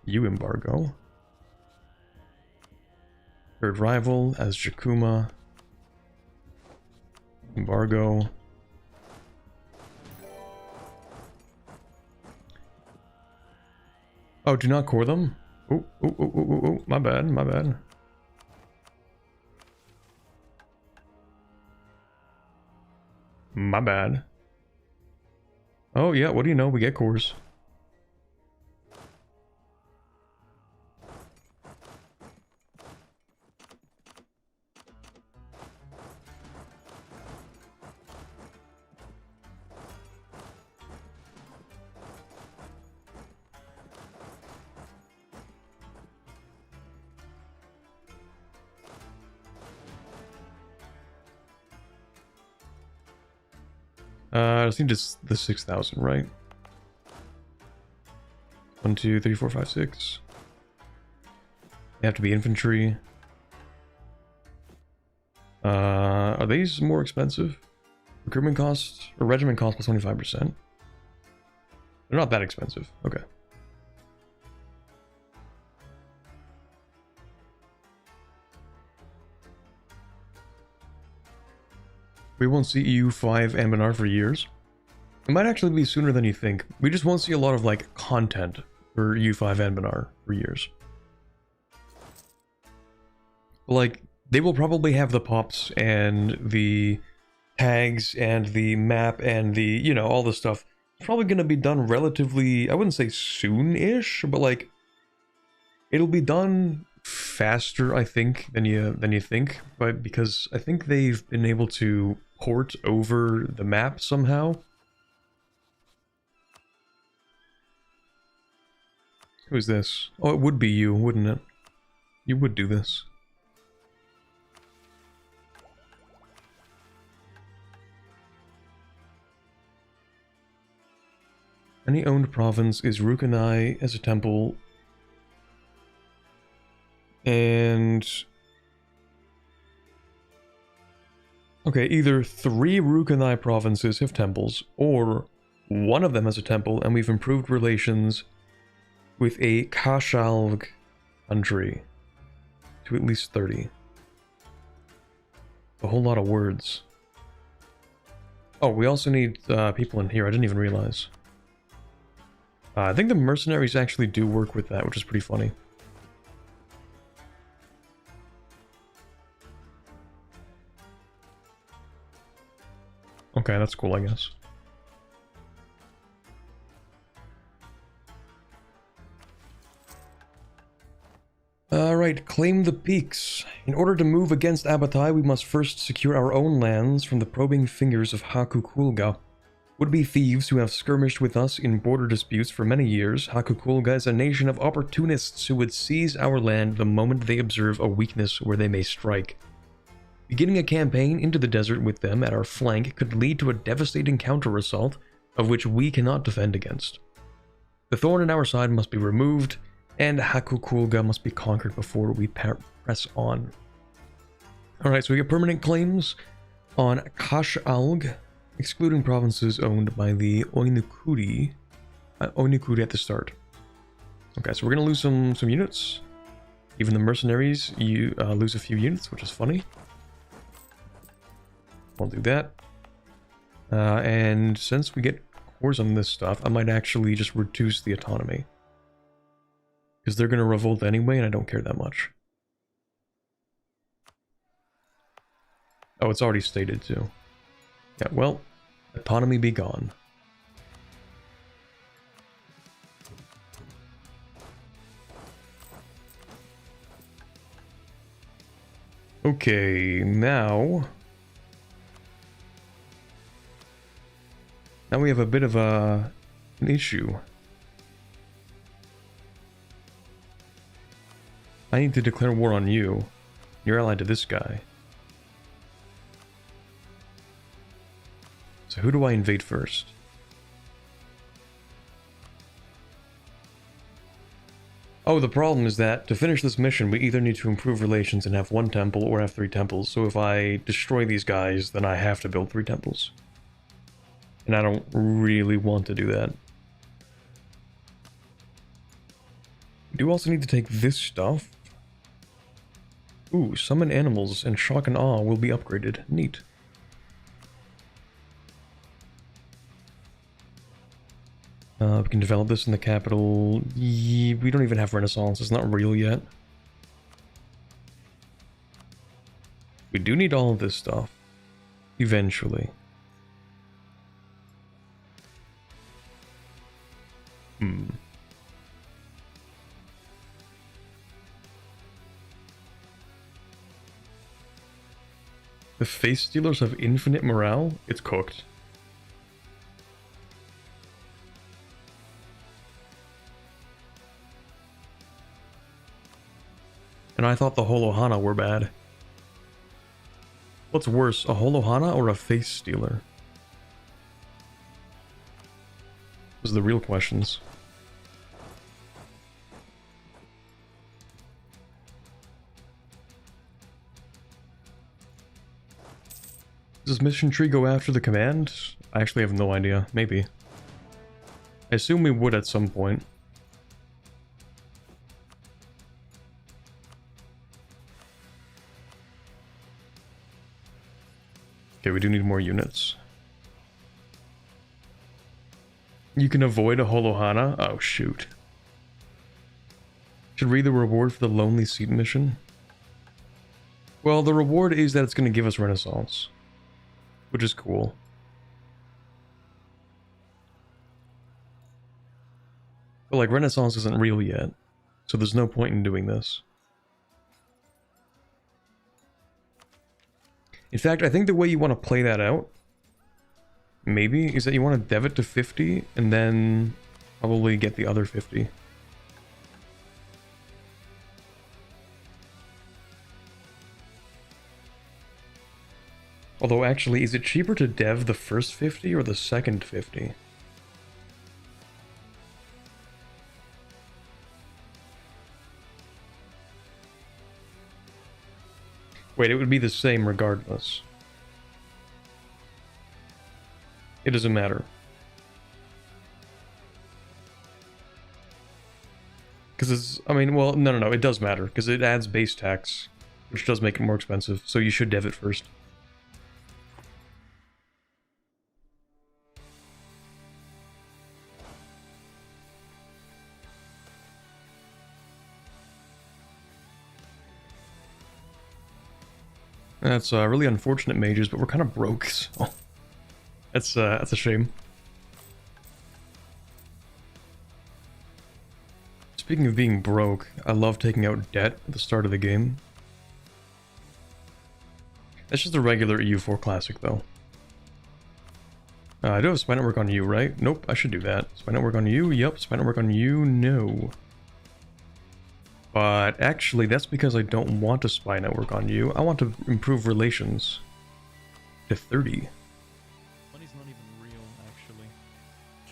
You embargo. Third rival as Jakuma. Embargo. Oh, do not core them? Oh, my bad, my bad. My bad. Oh yeah, what do you know? We get cores. I just need the 6,000, right? 1, 2, 3, 4, 5, 6. They have to be infantry. Are these more expensive? Recruitment costs or regiment cost plus 25%. They're not that expensive. Okay. We won't see EU5 Anbennar for years. It might actually be sooner than you think. We just won't see a lot of, like, content for EU5 Anbennar for years. Like, they will probably have the pops and the tags and the map and the, you know, all the stuff. It's probably going to be done relatively, I wouldn't say soon-ish, but, like, it'll be done faster, I think, than you think, but because I think they've been able to port over the map somehow. Who's this? Oh, it would be you, wouldn't it? You would do this. Any owned province is Rukunai as a temple. And... okay, either 3 Rukunai provinces have temples, or one of them has a temple, and we've improved relations with a Kashalg country to at least 30. A whole lot of words. Oh, we also need people in here. I didn't even realize. I think the mercenaries actually do work with that, which is pretty funny. Okay, that's cool, I guess. Alright, claim the peaks. In order to move against Abatai, we must first secure our own lands from the probing fingers of Hakukulga. Would-be thieves who have skirmished with us in border disputes for many years, Hakukulga is a nation of opportunists who would seize our land the moment they observe a weakness where they may strike. Beginning a campaign into the desert with them at our flank could lead to a devastating counter-assault, of which we cannot defend against. The thorn in our side must be removed, and Hakukulga must be conquered before we press on. Alright, so we get permanent claims on Kashalg, excluding provinces owned by the Oinukuri. Oinukuri at the start. Okay, so we're gonna lose some units. Even the mercenaries, you lose a few units, which is funny. I'll do that. And since we get cores on this stuff, I might actually just reduce the autonomy. Because they're going to revolt anyway, and I don't care that much. Oh, it's already stated too. Yeah, well, autonomy be gone. Okay, now we have a bit of an issue. I need to declare war on you. You're allied to this guy. So who do I invade first? Oh, the problem is that to finish this mission, we either need to improve relations and have 1 temple or have 3 temples. So if I destroy these guys, then I have to build 3 temples. And I don't really want to do that. We do also need to take this stuff. Ooh, summon animals and shock and awe will be upgraded. Neat. We can develop this in the capital. We don't even have Renaissance. It's not real yet. We do need all of this stuff. Eventually. The face stealers have infinite morale? It's cooked. And I thought the Holohana were bad. What's worse, a Holohana or a face stealer? Those are the real questions. Does this mission tree go after the command? I actually have no idea. Maybe. I assume we would at some point. Okay, we do need more units. You can avoid a Holohana? Oh, shoot. Should read the reward for the Lonely Seat mission. Well, the reward is that it's going to give us Renaissance, which is cool. But, like, Renaissance isn't real yet, so there's no point in doing this. In fact, I think the way you want to play that out, maybe, is that you want to dev it to 50, and then probably get the other 50. Although, actually, is it cheaper to dev the first 50 or the second 50? Wait, it would be the same regardless. It doesn't matter. Because it's, I mean, well, no, it does matter, because it adds base tax, which does make it more expensive, so you should dev it first. That's really unfortunate, mages, but we're kind of broke, so that's a shame. Speaking of being broke, I love taking out debt at the start of the game. That's just a regular EU4 classic, though. I do have spy network on you, right? Nope, I should do that. Spy network on you? Yep. Spy network on you? No. But actually, that's because I don't want a spy network on you. I want to improve relations to 30. Money's not even real, actually.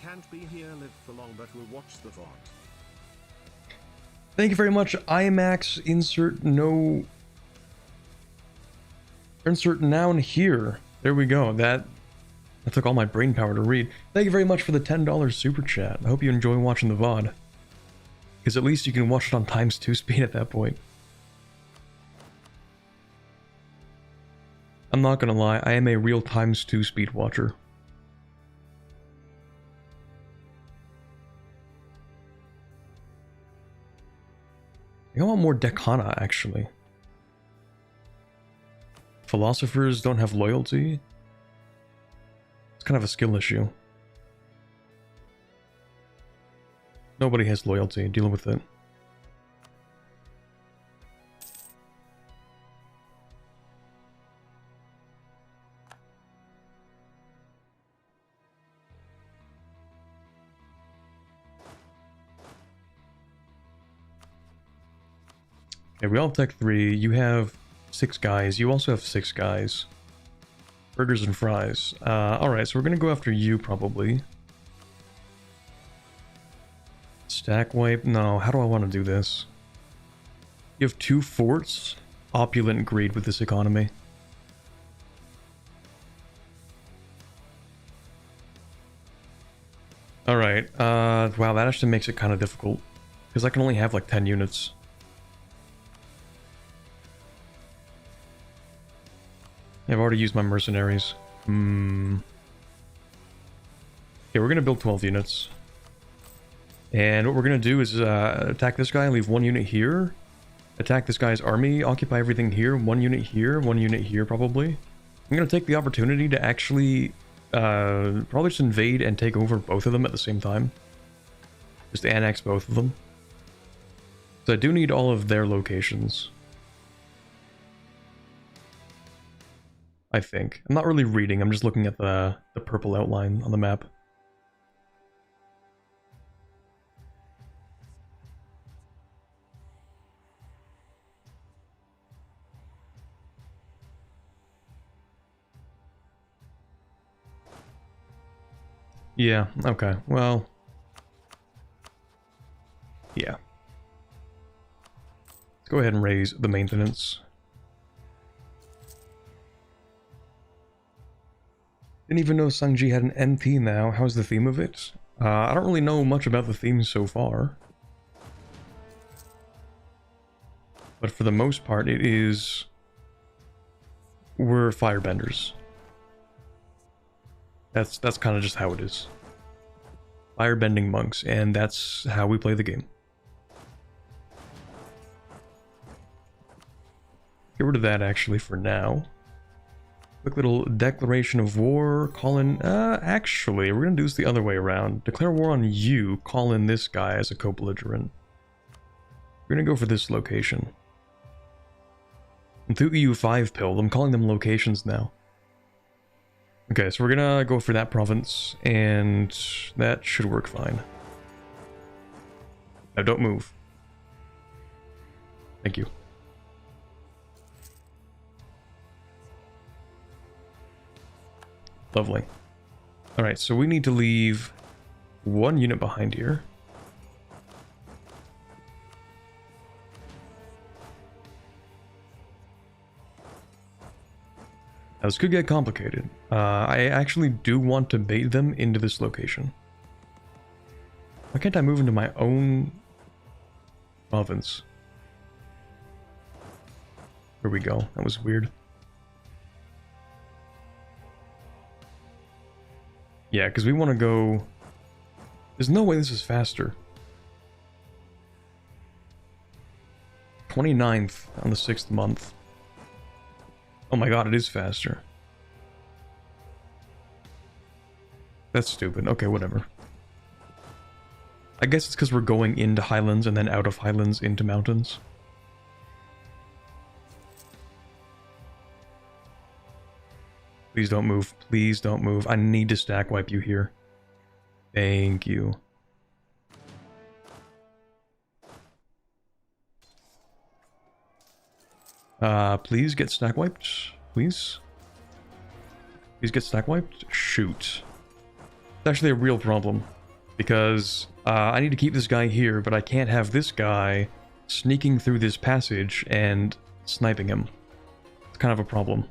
Can't be here, live for long, but we'll watch the VOD. Thank you very much, IMAX. Insert noun here. There we go. That took all my brain power to read. Thank you very much for the $10 super chat. I hope you enjoy watching the VOD. Because at least you can watch it on ×2 speed at that point. I'm not gonna lie, I am a real ×2 speed watcher. I want more Decana, actually. Philosophers don't have loyalty. It's kind of a skill issue. Nobody has loyalty. Deal with it. Okay, we all have tech 3. You have 6 guys. You also have 6 guys. Burgers and fries. Alright, so we're gonna go after you, probably. Stack wipe? No, how do I want to do this? You have 2 forts? Opulent greed with this economy. Alright, wow, that actually makes it kind of difficult. Because I can only have like 10 units. I've already used my mercenaries. Okay, we're gonna build 12 units. And what we're going to do is attack this guy, leave 1 unit here. Attack this guy's army, occupy everything here, 1 unit here, 1 unit here probably. I'm going to take the opportunity to actually probably just invade and take over both of them at the same time. Just annex both of them. So I do need all of their locations. I think. I'm not really reading, I'm just looking at the purple outline on the map. Yeah, okay, well... yeah. Let's go ahead and raise the maintenance. Didn't even know Cangji had an NT now. How's the theme of it? I don't really know much about the theme so far. But for the most part, it is... we're firebenders. That's kind of just how it is. Firebending monks, and that's how we play the game. Get rid of that actually for now. Quick little declaration of war. Call in. Actually, we're gonna do this the other way around. Declare war on you. Call in this guy as a co-belligerent. We're gonna go for this location. Nthuku 5 pilled. I'm calling them locations now. Okay, so we're gonna go for that province, and that should work fine. Now don't move. Thank you. Lovely. Alright, so we need to leave one unit behind here. Now, this could get complicated. I actually do want to bait them into this location. Why can't I move into my own province? There we go. That was weird. Yeah, because we want to go... There's no way this is faster. 29th on the 6th month. Oh my god, it is faster. That's stupid. Okay, whatever. I guess it's because we're going into highlands and then out of highlands into mountains. Please don't move. Please don't move. I need to stack wipe you here. Thank you. Please get stack wiped. Please. Please get stack wiped. Shoot. It's actually a real problem. Because I need to keep this guy here, but I can't have this guy sneaking through this passage and sniping him. It's kind of a problem.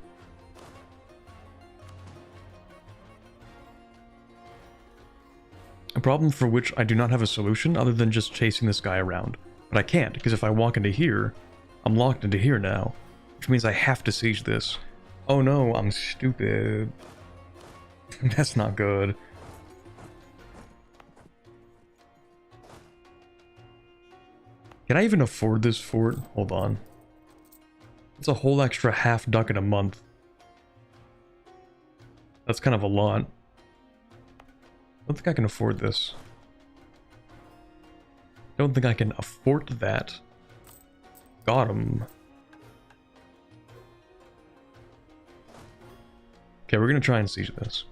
A problem for which I do not have a solution other than just chasing this guy around. But I can't, because if I walk into here, I'm locked into here now. Which means I have to siege this. Oh no, I'm stupid. That's not good. Can I even afford this fort? Hold on. It's a whole extra half ducat a month. That's kind of a lot. I don't think I can afford this. Don't think I can afford that. Got him. Okay, we're gonna try and siege this.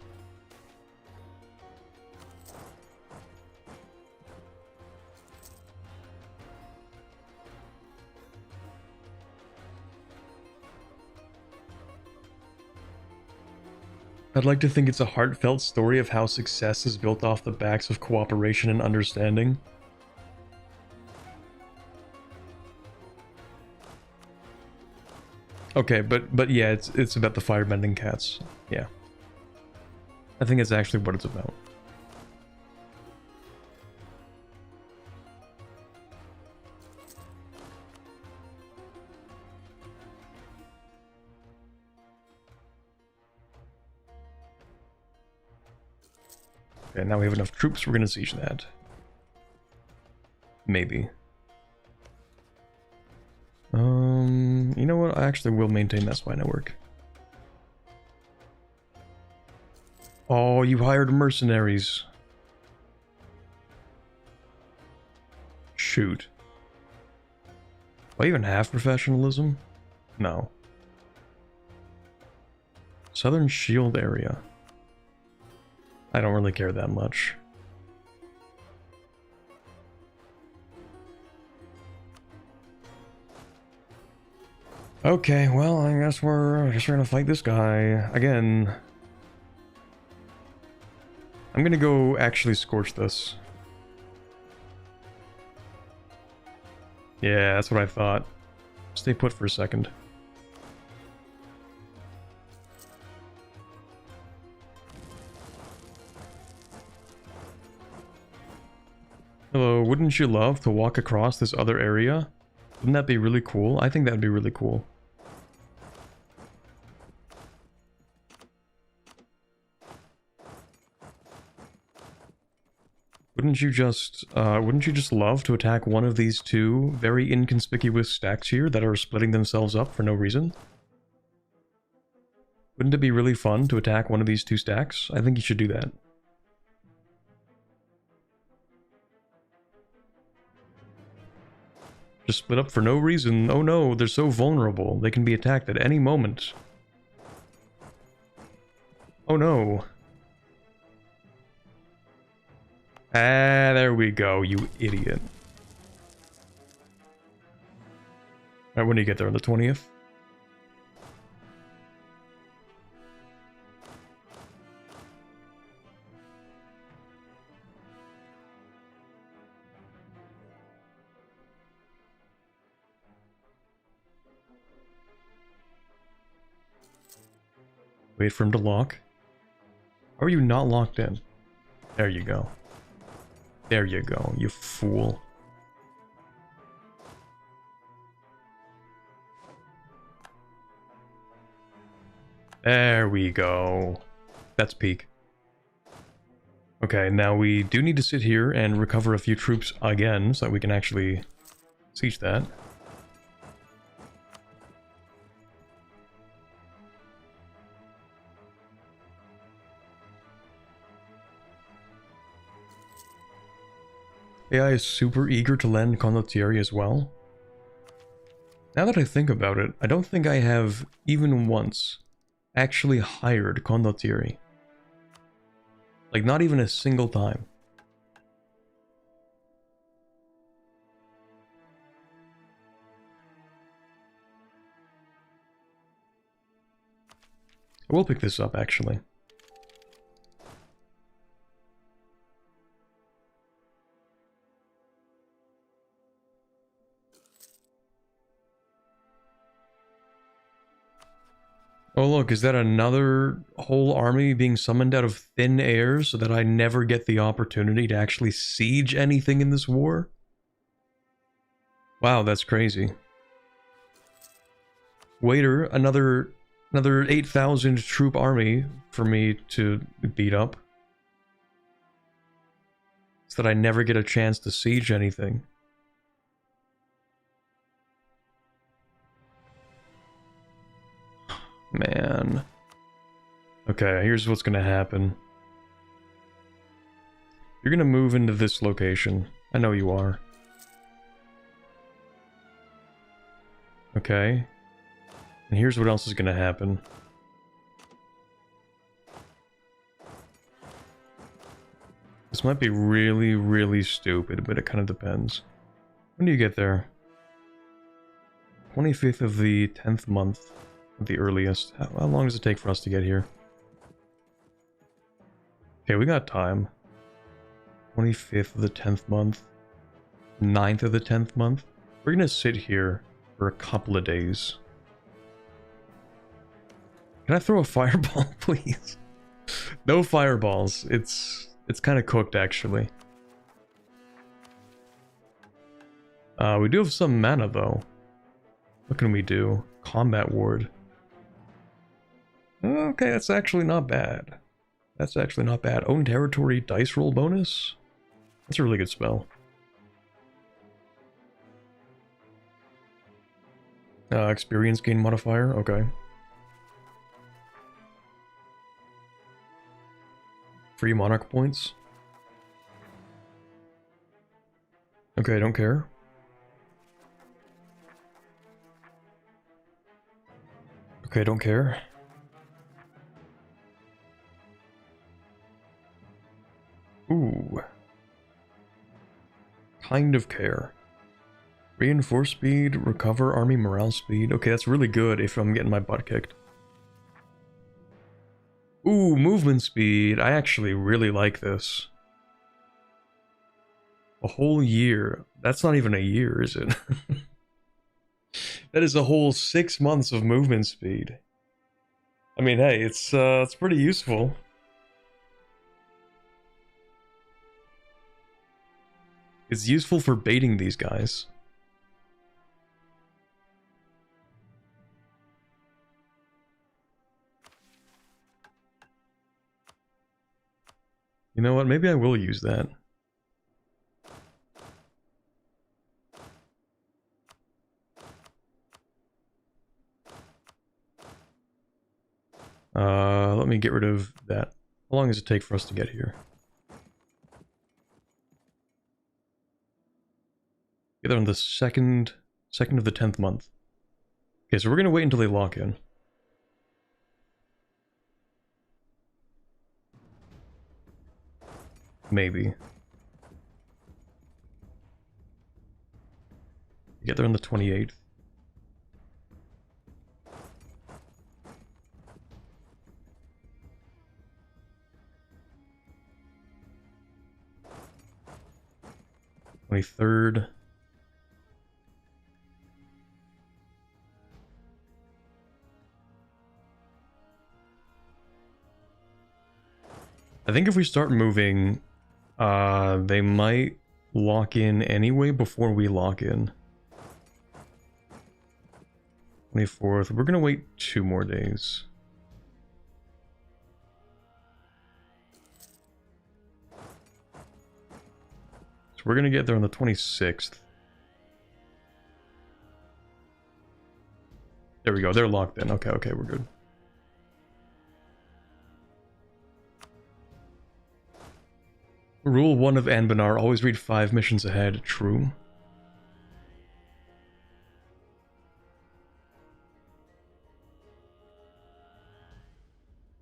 I'd like to think it's a heartfelt story of how success is built off the backs of cooperation and understanding. Okay, but yeah, it's about the firebending cats. Yeah. I think it's actually what it's about. Okay, now we have enough troops, we're gonna siege that. Maybe. You know what? I actually will maintain that spy network. Oh, you hired mercenaries. Shoot. Do I even have professionalism? No. Southern Shield area. I don't really care that much. Okay, well, I guess we're gonna fight this guy again. I'm gonna go actually scorch this. Yeah, that's what I thought. Stay put for a second. Hello, wouldn't you love to walk across this other area? Wouldn't that be really cool? I think that would be really cool. wouldn't you just love to attack one of these two very inconspicuous stacks here that are splitting themselves up for no reason? Wouldn't it be really fun to attack one of these two stacks? I think you should do that. Just split up for no reason. Oh no, they're so vulnerable. They can be attacked at any moment. Oh no. Ah, there we go, you idiot. Alright, when do you get there? On the 20th? Wait for him to lock. How are you not locked in? There you go. There you go, you fool. There we go. That's peak. Okay, now we do need to sit here and recover a few troops again so that we can actually siege that. AI is super eager to lend condottieri as well. Now that I think about it, I don't think I have even once actually hired condottieri. Like, not even a single time. I will pick this up, actually. Oh look, is that another whole army being summoned out of thin air so that I never get the opportunity to actually siege anything in this war? Wow, that's crazy. Waiter, another 8,000 troop army for me to beat up. So that I never get a chance to siege anything. Man. Okay, here's what's gonna happen. You're gonna move into this location. I know you are. Okay. And here's what else is gonna happen. This might be really, really stupid, but it kind of depends. When do you get there? 25th of the 10th month. The earliest. How long does it take for us to get here? Okay, we got time. 25th of the 10th month. 9th of the 10th month. We're gonna sit here for a couple of days. Can I throw a fireball, please? No fireballs. It's kind of cooked, actually. We do have some mana, though. What can we do? Combat ward. Okay, that's actually not bad. That's actually not bad. Own territory dice roll bonus? That's a really good spell. Experience gain modifier? Okay. Free monarch points? Okay, I don't care. Okay, don't care. Ooh. Kind of care. Reinforce speed, recover army morale speed. Okay, that's really good if I'm getting my butt kicked. Ooh, movement speed. I actually really like this. A whole year. That's not even a year, is it? That is a whole 6 months of movement speed. I mean, hey, it's pretty useful. It's useful for baiting these guys. You know what? Maybe I will use that. Let me get rid of that. How long does it take for us to get here? Get there on the second of the 10th month. Okay, so we're gonna wait until they lock in. Maybe. Get there on the 28th. Third. I think if we start moving, they might lock in anyway before we lock in. 24th. We're gonna wait 2 more days. So we're gonna get there on the 26th. There we go. They're locked in. Okay, okay, we're good. Rule 1 of Anbennar, always read 5 missions ahead. True.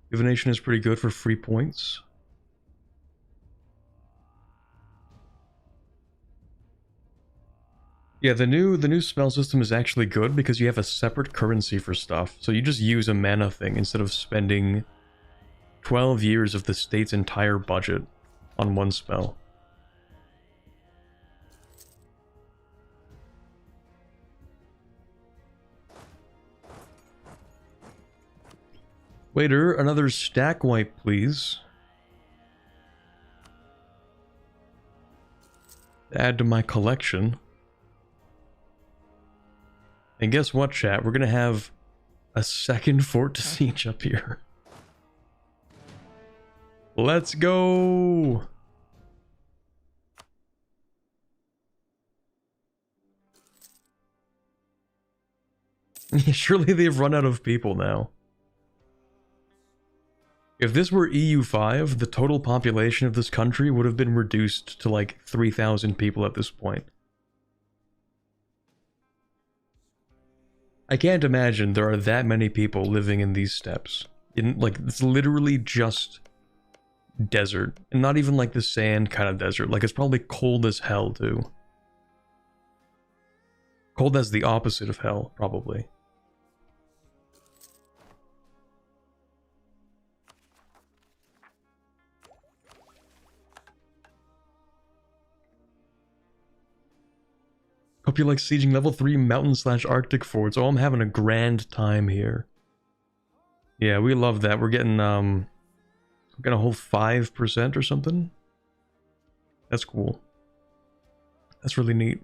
Divination is pretty good for free points. Yeah, the new spell system is actually good because you have a separate currency for stuff. So you just use a mana thing instead of spending 12 years of the state's entire budget on one spell. Waiter, another stack wipe, please. Add to my collection. And guess what, chat? We're gonna have a second fort to siege up here. Let's go! Surely they've run out of people now. If this were EU5, the total population of this country would have been reduced to like 3,000 people at this point. I can't imagine there are that many people living in these steppes. Like, it's literally just desert. And not even like the sand kind of desert. Like, it's probably cold as hell, too. Cold as the opposite of hell, probably. Hope you like sieging level 3 mountain/arctic forts. Oh, I'm having a grand time here. Yeah, we love that. We're getting, we're gonna hold 5% or something. That's cool. That's really neat.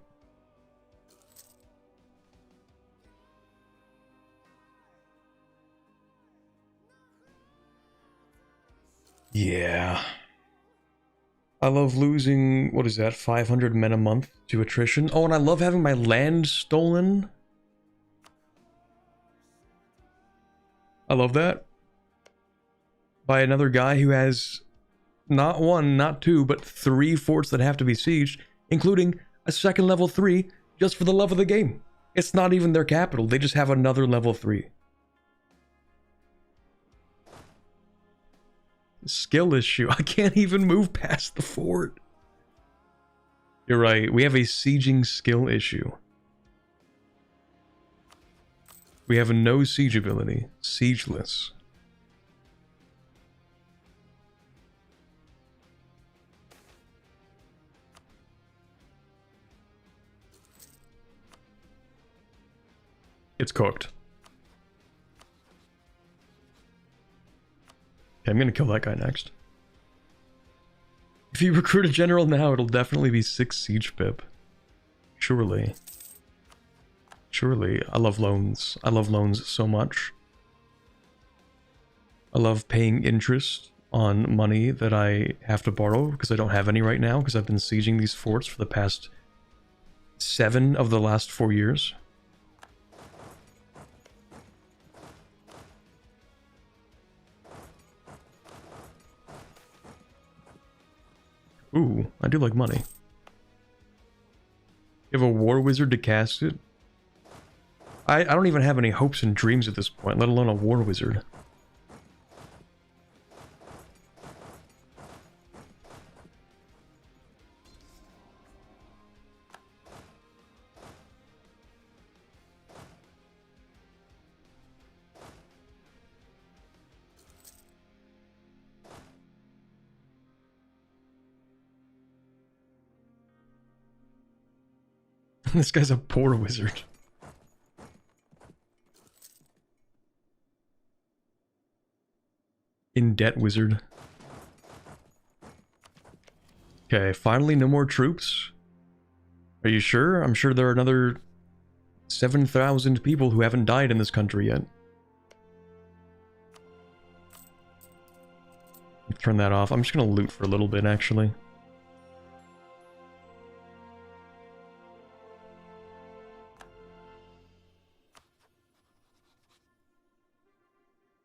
Yeah. I love losing, what is that, 500 men a month to attrition. Oh, and I love having my land stolen. I love that. By another guy who has not 1, not 2, but 3 forts that have to be sieged, including a second level 3 just for the love of the game. It's not even their capital, they just have another level 3. Skill issue. I can't even move past the fort. You're right. We have a sieging skill issue. We have a no siege ability. Siegeless. It's cooked. Okay, I'm gonna kill that guy next. If you recruit a general now, it'll definitely be 6 siege pip. Surely. Surely. I love loans. I love loans so much. I love paying interest on money that I have to borrow because I don't have any right now because I've been sieging these forts for the past 7 of the last 4 years. Ooh, I do like money. You have a war wizard to cast it? I don't even have any hopes and dreams at this point, let alone a war wizard. This guy's a poor wizard. In debt wizard. Okay, finally no more troops. Are you sure? I'm sure there are another 7,000 people who haven't died in this country yet. Turn that off. I'm just gonna loot for a little bit, actually.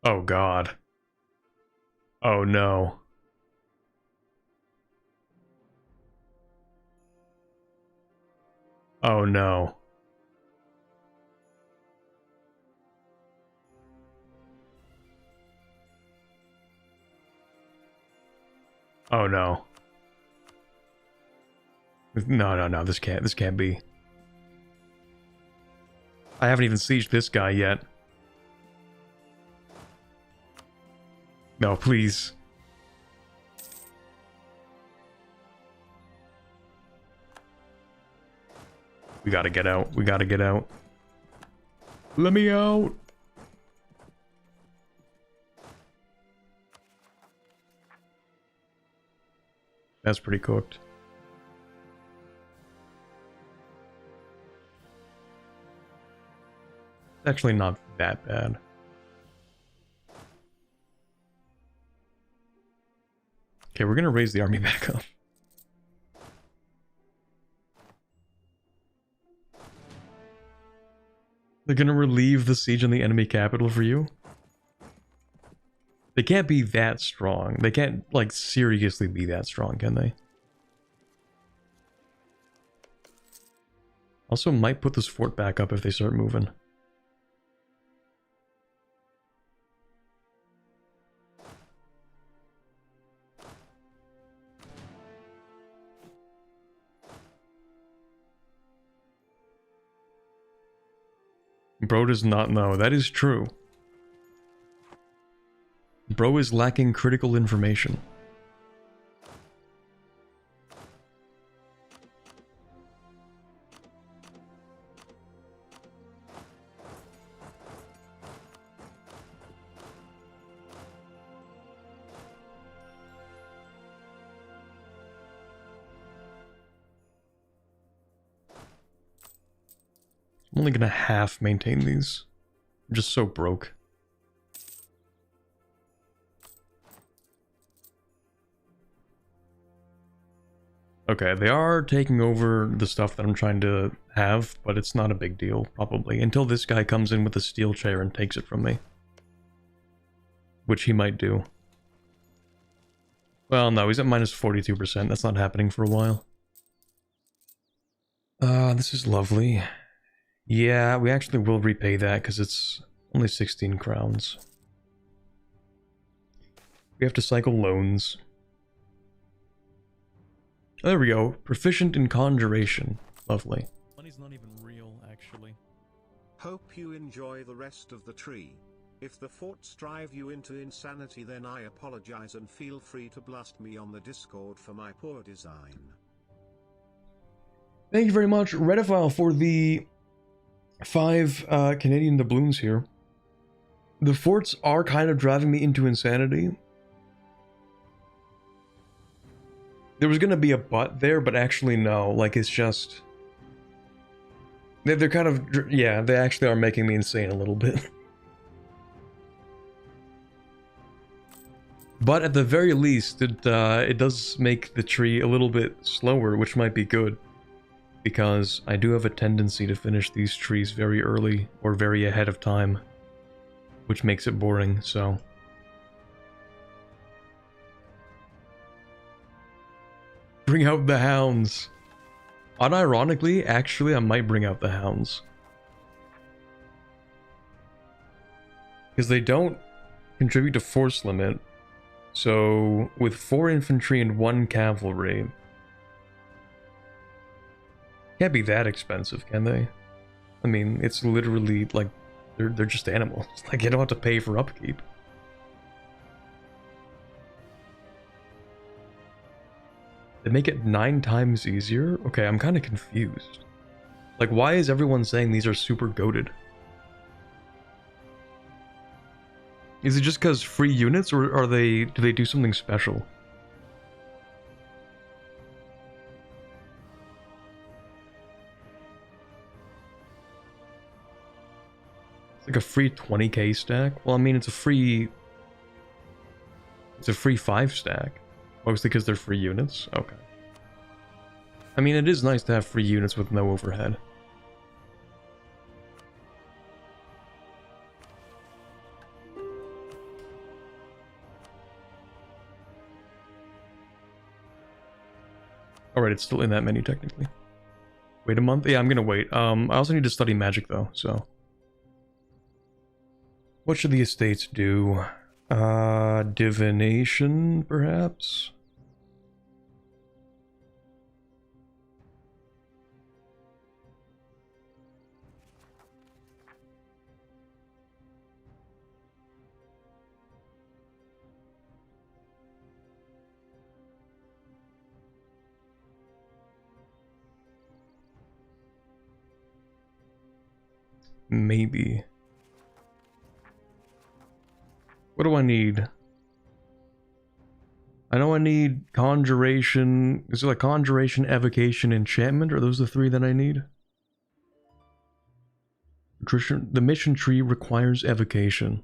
Oh god. Oh no. Oh no. Oh no. No, this can't be. I haven't even sieged this guy yet. No, please. We gotta get out. We gotta get out. Let me out! That's pretty cooked. It's actually not that bad. Okay, we're gonna raise the army back up. They're gonna relieve the siege on the enemy capital for you? They can't be that strong. They can't, like, seriously be that strong, can they? Also might put this fort back up if they start moving. Bro does not know. That is true. Bro is lacking critical information. I'm only gonna half maintain these. I'm just so broke. Okay, they are taking over the stuff that I'm trying to have, but it's not a big deal, probably. Until this guy comes in with a steel chair and takes it from me. Which he might do. Well, no, he's at minus 42%. That's not happening for a while. This is lovely. Yeah, we actually will repay that because it's only 16 crowns. We have to cycle loans. There we go. Proficient in conjuration. Lovely. Money's not even real, actually. Hope you enjoy the rest of the tree. If the forts drive you into insanity, then I apologize and feel free to blast me on the Discord for my poor design. Thank you very much, Redophile, for the 5 Canadian doubloons here. The forts are kind of driving me into insanity. There was gonna be a but there, but actually no. Like, it's just... They're kind of... Yeah, they actually are making me insane a little bit. But at the very least, it does make the tree a little bit slower, which might be good. Because I do have a tendency to finish these trees very early, or very ahead of time. Which makes it boring, so... bring out the hounds. Unironically, actually, I might bring out the hounds. Because they don't contribute to force limit. So, with 4 infantry and 1 cavalry... Can't be that expensive, can they? I mean, it's literally, like, they're just animals. Like, you don't have to pay for upkeep. They make it 9 times easier? Okay, I'm kind of confused. Like, why is everyone saying these are super goated? Is it just because free units, or do they do something special? It's like a free 20k stack? Well, I mean, it's a free 5 stack. Mostly because they're free units? Okay. I mean, it is nice to have free units with no overhead. Alright, it's still in that menu technically. Wait a month? Yeah, I'm gonna wait. I also need to study magic though, so... What should the estates do? Divination, perhaps? Maybe. What do I need? I know I need conjuration. Is it like conjuration, evocation, enchantment? Are those the 3 that I need? The mission tree requires evocation.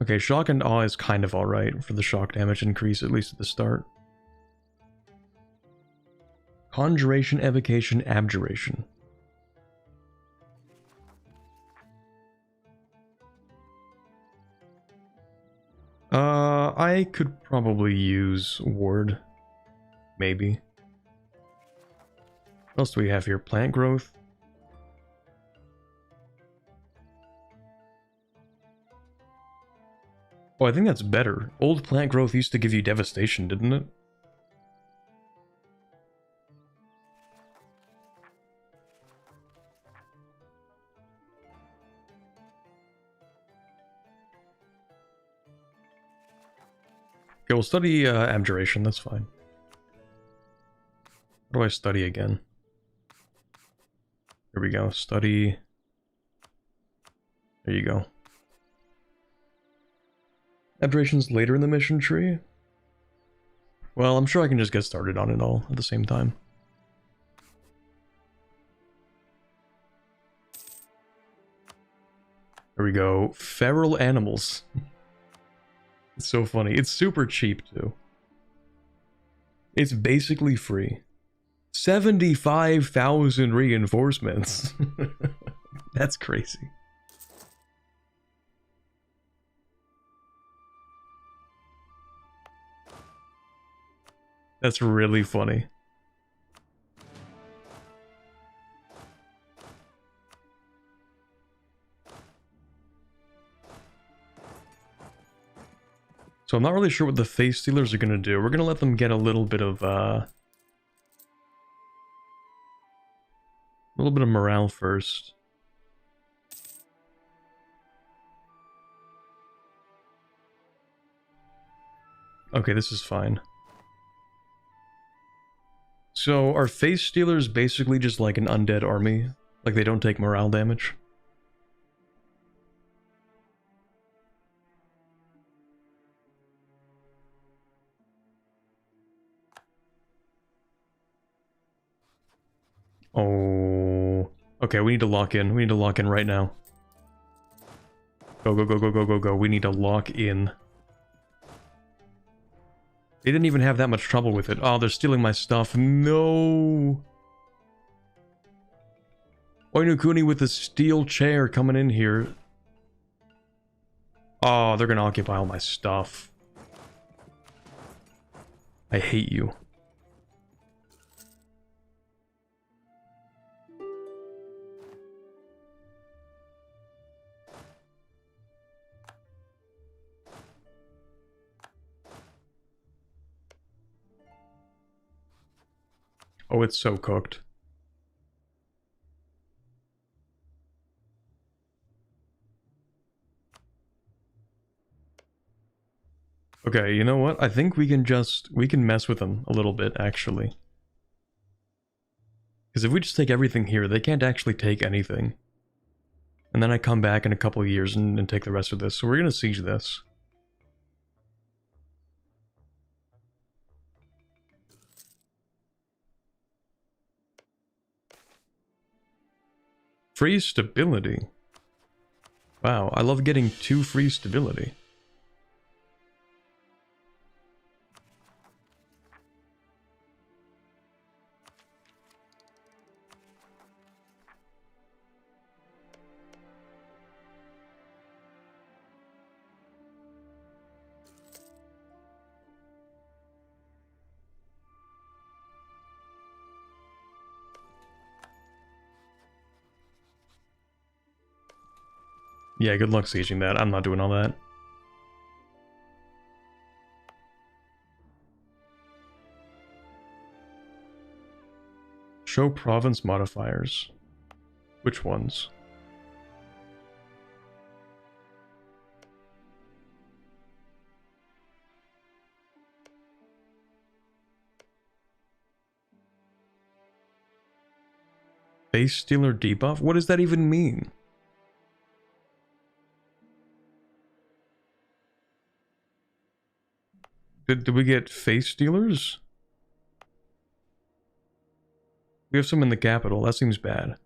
Okay, shock and awe is kind of alright for the shock damage increase, at least at the start. Conjuration, evocation, abjuration. I could probably use ward. Maybe. What else do we have here? Plant growth. Oh, I think that's better. Old plant growth used to give you devastation, didn't it? Okay, we'll study abjuration, that's fine. What do I study again? Here we go, study... There you go. Abjuration's later in the mission tree? Well, I'm sure I can just get started on it all at the same time. There we go. Feral animals. It's so funny. It's super cheap, too. It's basically free. 75,000 reinforcements. That's crazy. That's really funny. So I'm not really sure what the face stealers are going to do. We're going to let them get a little bit of morale first. Okay, this is fine. So are face stealers basically just like an undead army? Like they don't take morale damage? Oh. Okay, we need to lock in. We need to lock in right now. Go, go, go, go, go, go, go. We need to lock in. They didn't even have that much trouble with it. Oh, they're stealing my stuff. No. Oinukuni with the steel chair coming in here. Oh, they're gonna occupy all my stuff. I hate you. Oh, it's so cooked. Okay, you know what? I think we can mess with them a little bit, actually. Because if we just take everything here, they can't actually take anything. And then I come back in a couple of years and take the rest of this. So we're gonna siege this. Free stability. Wow, I love getting 2 free stability. Yeah, good luck sieging that. I'm not doing all that. Show province modifiers. Which ones? Base Stealer debuff? What does that even mean? Did we get face stealers? We have some in the capital. That seems bad.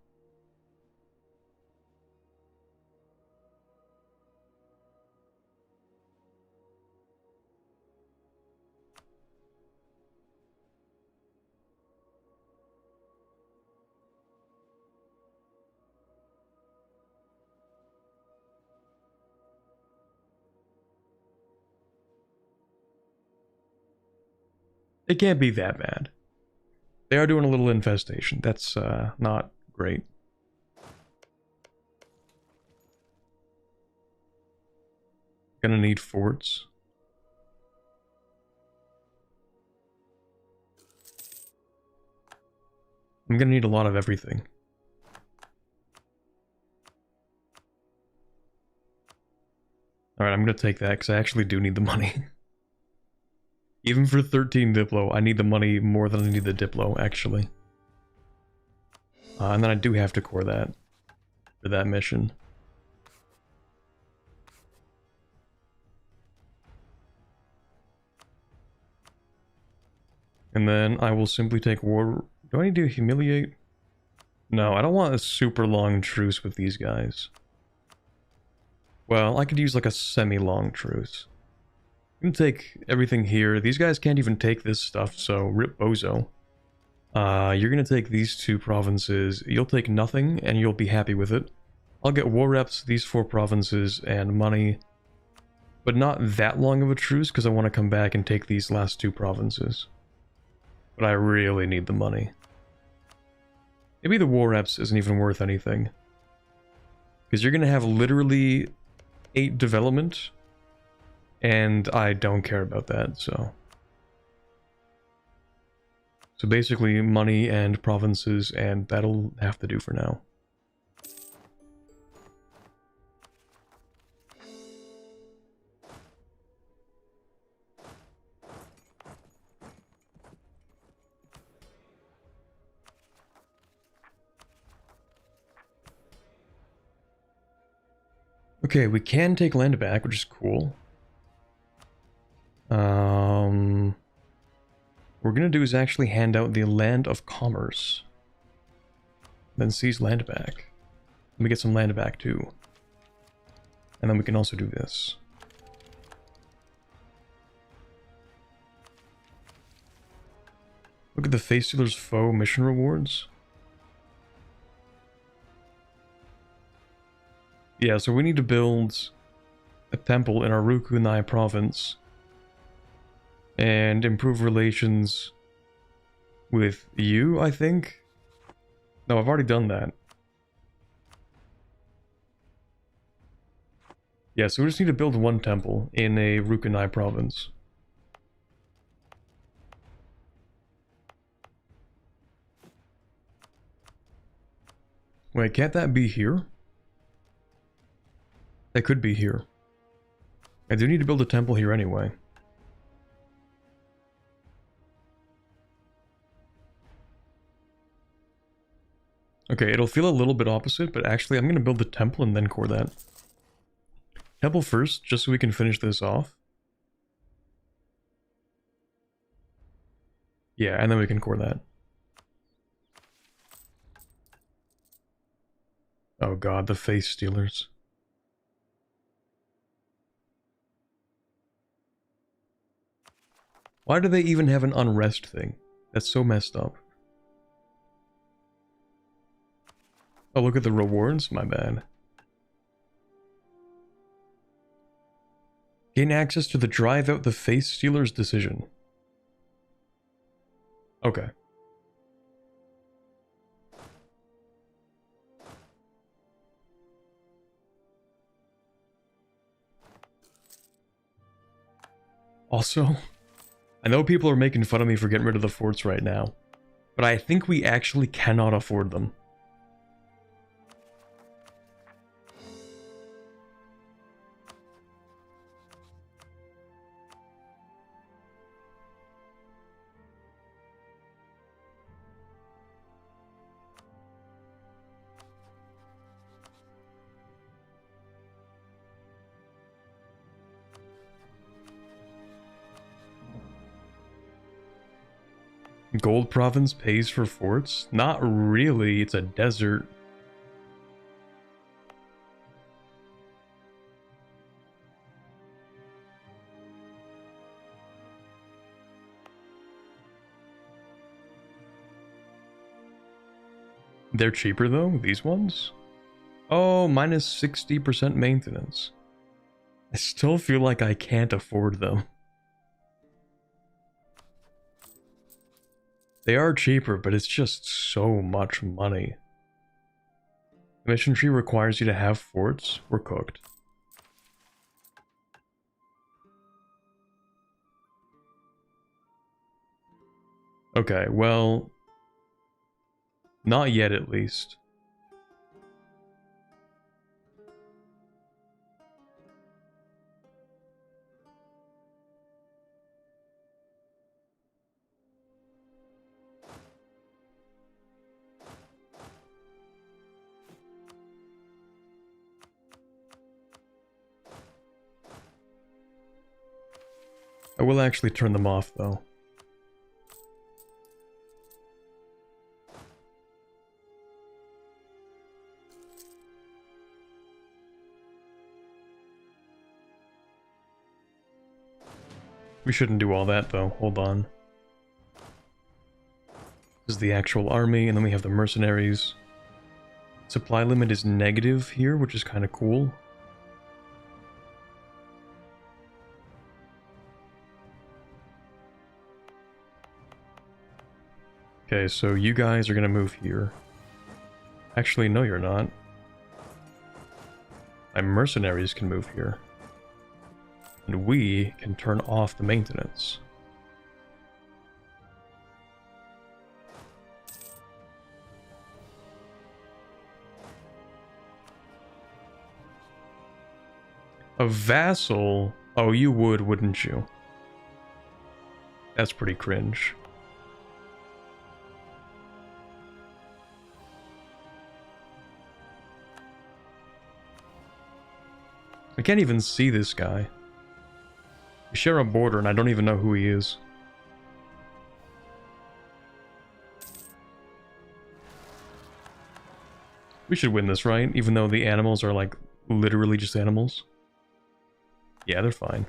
It can't be that bad. They are doing a little infestation. That's not great. Gonna need forts. I'm gonna need a lot of everything. Alright, I'm gonna take that because I actually do need the money. Even for 13 Diplo, I need the money more than I need the Diplo, actually. And then I do have to core that for that mission. And then I will simply take war... Do I need to humiliate? No, I don't want a super long truce with these guys. Well, I could use like a semi-long truce. You can take everything here. These guys can't even take this stuff, so rip bozo. You're gonna take these 2 provinces. You'll take nothing, and you'll be happy with it. I'll get war reps, these 4 provinces, and money. But not that long of a truce, because I want to come back and take these last 2 provinces. But I really need the money. Maybe the war reps isn't even worth anything. Because you're gonna have literally 8 development. And I don't care about that, so... So basically, money and provinces, and that'll have to do for now. Okay, we can take land back, which is cool. What we're gonna do is actually hand out the Land of Commerce. Then seize land back. Let me get some land back too. And then we can also do this. Look at the Face Stealer's Foe mission rewards. Yeah, so we need to build a temple in our Rukunai province and improve relations with you, I think? No, I've already done that. Yeah, so we just need to build one temple in a Rukunai province. Wait, can't that be here? That could be here. I do need to build a temple here anyway. Okay, it'll feel a little bit opposite, but actually I'm going to build the temple and then core that. Temple first, just so we can finish this off. Yeah, and then we can core that. Oh god, the face stealers. Why do they even have an unrest thing? That's so messed up. Oh, look at the rewards? My bad. Gain access to the drive out the face stealer's decision. Okay. Also, I know people are making fun of me for getting rid of the forts right now, but I think we actually cannot afford them. Gold province pays for forts? Not really, it's a desert. They're cheaper though, these ones? Oh, minus 60% maintenance. I still feel like I can't afford them. They are cheaper, but it's just so much money. The mission tree requires you to have forts. We're cooked. Okay, well... not yet, at least. I will actually turn them off, though. We shouldn't do all that, though. Hold on. This is the actual army, and then we have the mercenaries. Supply limit is negative here, which is kind of cool. Okay, so you guys are gonna move here. Actually, no you're not. My mercenaries can move here. And we can turn off the maintenance. A vassal? Oh, you would, wouldn't you? That's pretty cringe. I can't even see this guy. We share a border and I don't even know who he is. We should win this, right? Even though the animals are like literally just animals. Yeah, they're fine.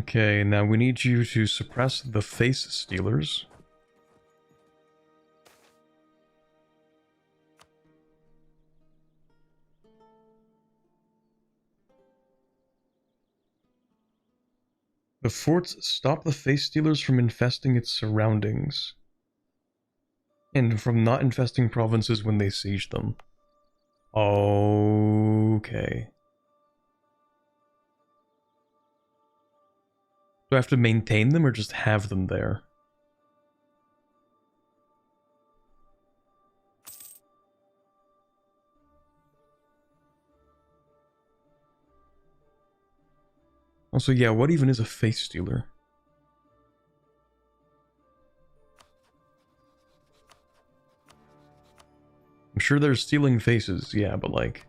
Okay, now we need you to suppress the face stealers. The forts stop the face stealers from infesting its surroundings, and from not infesting provinces when they siege them. Okay. Do I have to maintain them or just have them there? Also, yeah, what even is a face stealer? I'm sure they're stealing faces, yeah, but like...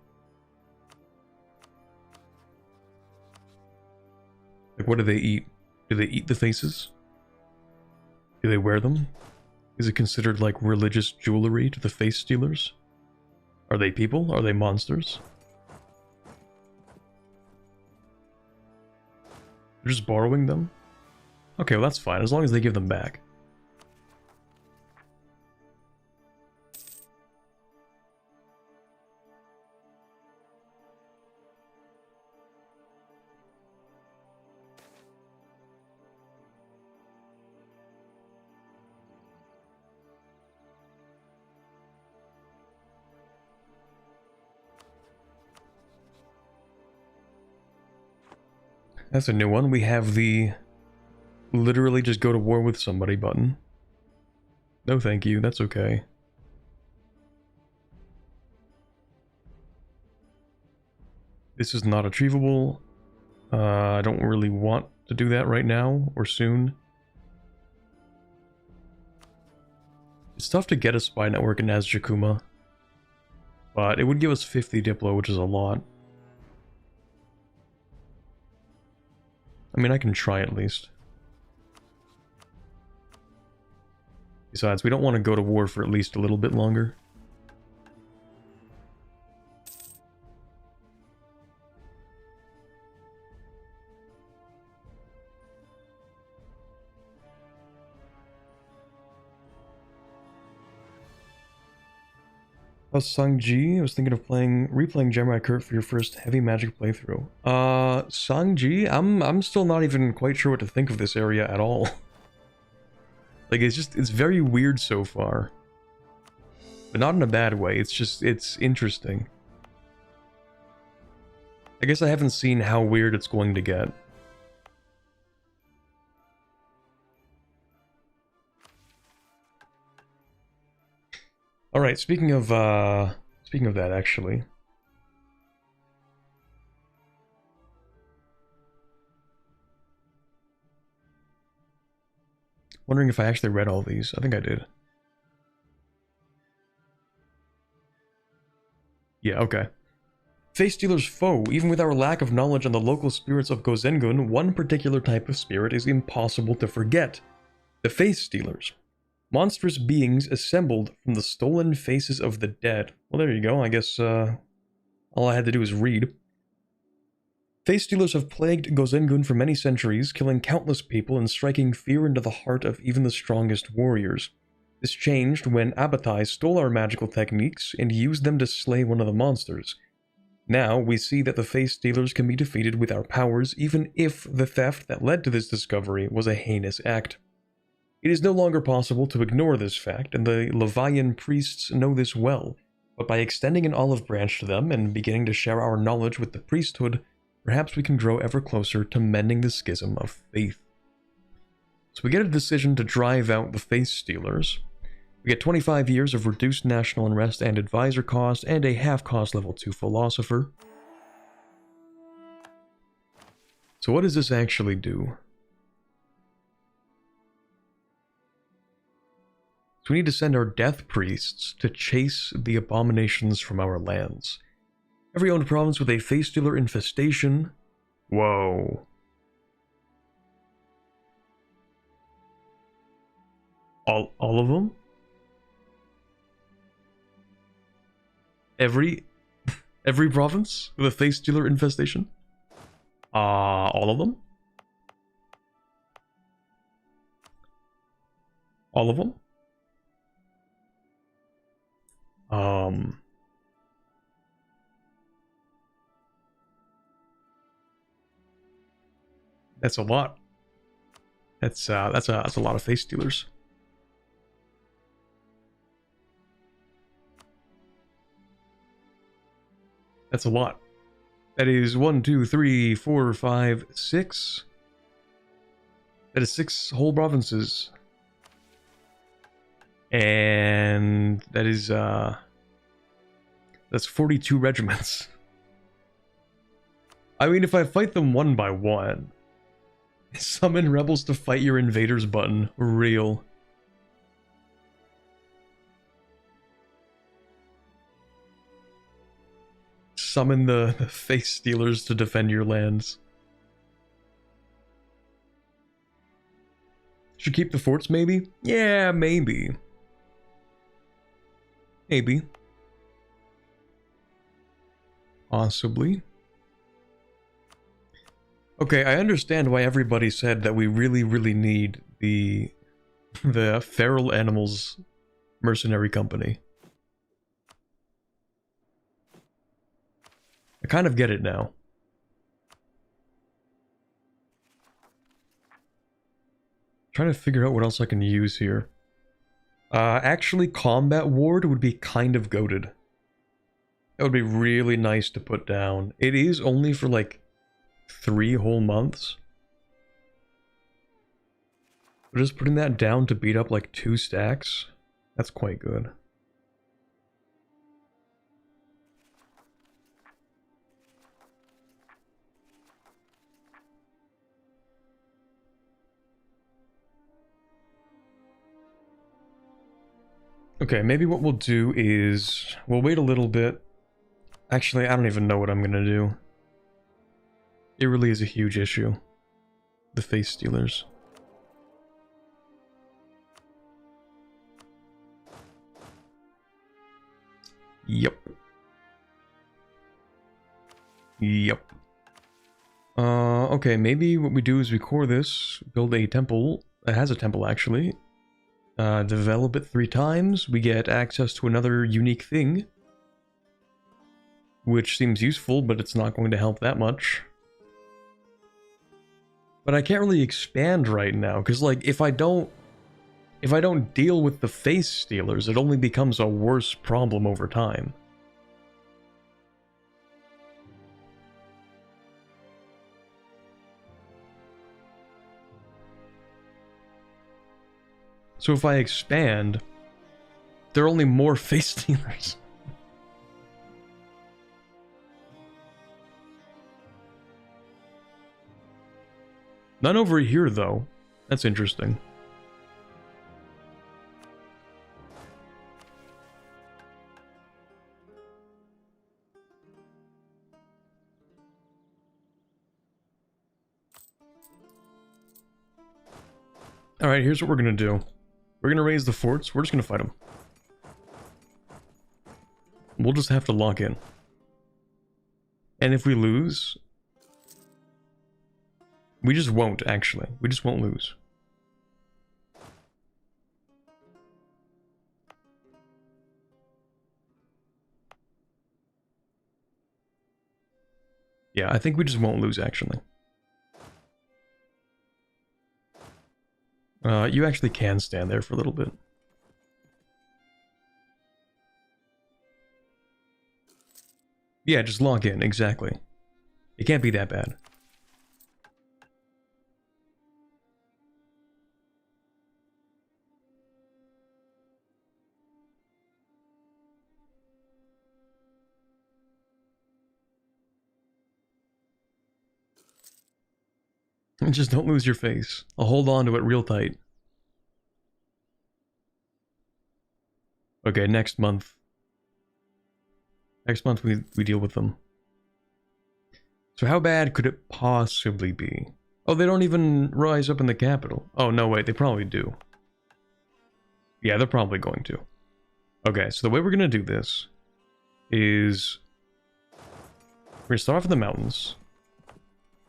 what do they eat? Do they eat the faces? Do they wear them? Is it considered like religious jewelry to the face stealers? Are they people? Are they monsters? They're just borrowing them? Okay, well that's fine, as long as they give them back. That's a new one. We have the literally just go to war with somebody button. No thank you, that's okay. This is not achievable. I don't really want to do that right now or soon. It's tough to get a spy network in Azjakuma, but it would give us 50 Diplo, which is a lot. I mean, I can try at least. Besides, we don't want to go to war for at least a little bit longer. Oh, Cangji, I was thinking of replaying Gemini Kurt for your first heavy magic playthrough. Cangji, I'm still not even quite sure what to think of this area at all. Like, it's very weird so far. But not in a bad way, it's interesting. I guess I haven't seen how weird it's going to get. Alright, speaking of that, actually. Wondering if I actually read all these. I think I did. Yeah, okay. Face Stealer's foe. Even with our lack of knowledge on the local spirits of Gozengun, one particular type of spirit is impossible to forget. The Face Stealers. Monstrous beings assembled from the stolen faces of the dead. Well, there you go. I guess, all I had to do was read. Face Stealers have plagued Gozengun for many centuries, killing countless people and striking fear into the heart of even the strongest warriors. This changed when Abatai stole our magical techniques and used them to slay one of the monsters. Now, we see that the Face Stealers can be defeated with our powers, even if the theft that led to this discovery was a heinous act. It is no longer possible to ignore this fact, and the Levian priests know this well, but by extending an olive branch to them and beginning to share our knowledge with the priesthood, perhaps we can grow ever closer to mending the schism of faith. So we get a decision to drive out the Face Stealers. We get 25 years of reduced national unrest and advisor cost, and a half-cost level 2 philosopher. So what does this actually do? So we need to send our death priests to chase the abominations from our lands. Every owned province with a Face Stealer infestation. Whoa. All of them? Every province with a Face Stealer infestation? All of them? All of them? That's a lot. That's a lot of face stealers. That's a lot. That is 1, 2, 3, 4, 5, 6. That is 6 whole provinces. And that is that's 42 regiments. I mean, if I fight them one by one, summon rebels to fight your invaders button, real. Summon the face stealers to defend your lands. Should keep the forts, maybe? Yeah, maybe. Maybe. Possibly. Okay, I understand why everybody said that we really, really need the feral animals mercenary company. I kind of get it now. Trying to figure out what else I can use here. Actually, combat ward would be kind of goated. That would be really nice to put down. It is only for like 3 whole months. But just putting that down to beat up like 2 stacks, that's quite good. Okay, maybe what we'll do is we'll wait a little bit. Actually, I don't even know what I'm gonna do. It really is a huge issue. The face stealers. Yep. Yep. Okay, maybe what we do is we core this, build a temple. It has a temple, actually. Develop it 3 times. We get access to another unique thing. Which seems useful, but it's not going to help that much. But I can't really expand right now, because like, if I don't deal with the face stealers, it only becomes a worse problem over time. So if I expand, there are only more face stealers. None over here, though. That's interesting. Alright, here's what we're gonna do. We're gonna raise the forts. We're just gonna fight them. We'll just have to lock in. And if we lose... we just won't, actually. We just won't lose. Yeah, I think we just won't lose, actually. You actually can stand there for a little bit. Yeah, just log in, exactly. It can't be that bad. Just don't lose your face. I'll hold on to it real tight. Okay, next month. Next month we deal with them. So how bad could it possibly be? Oh, they don't even rise up in the capital. Oh, no, wait, they probably do. Yeah, they're probably going to. Okay, so the way we're gonna do this is... we're gonna start off in the mountains.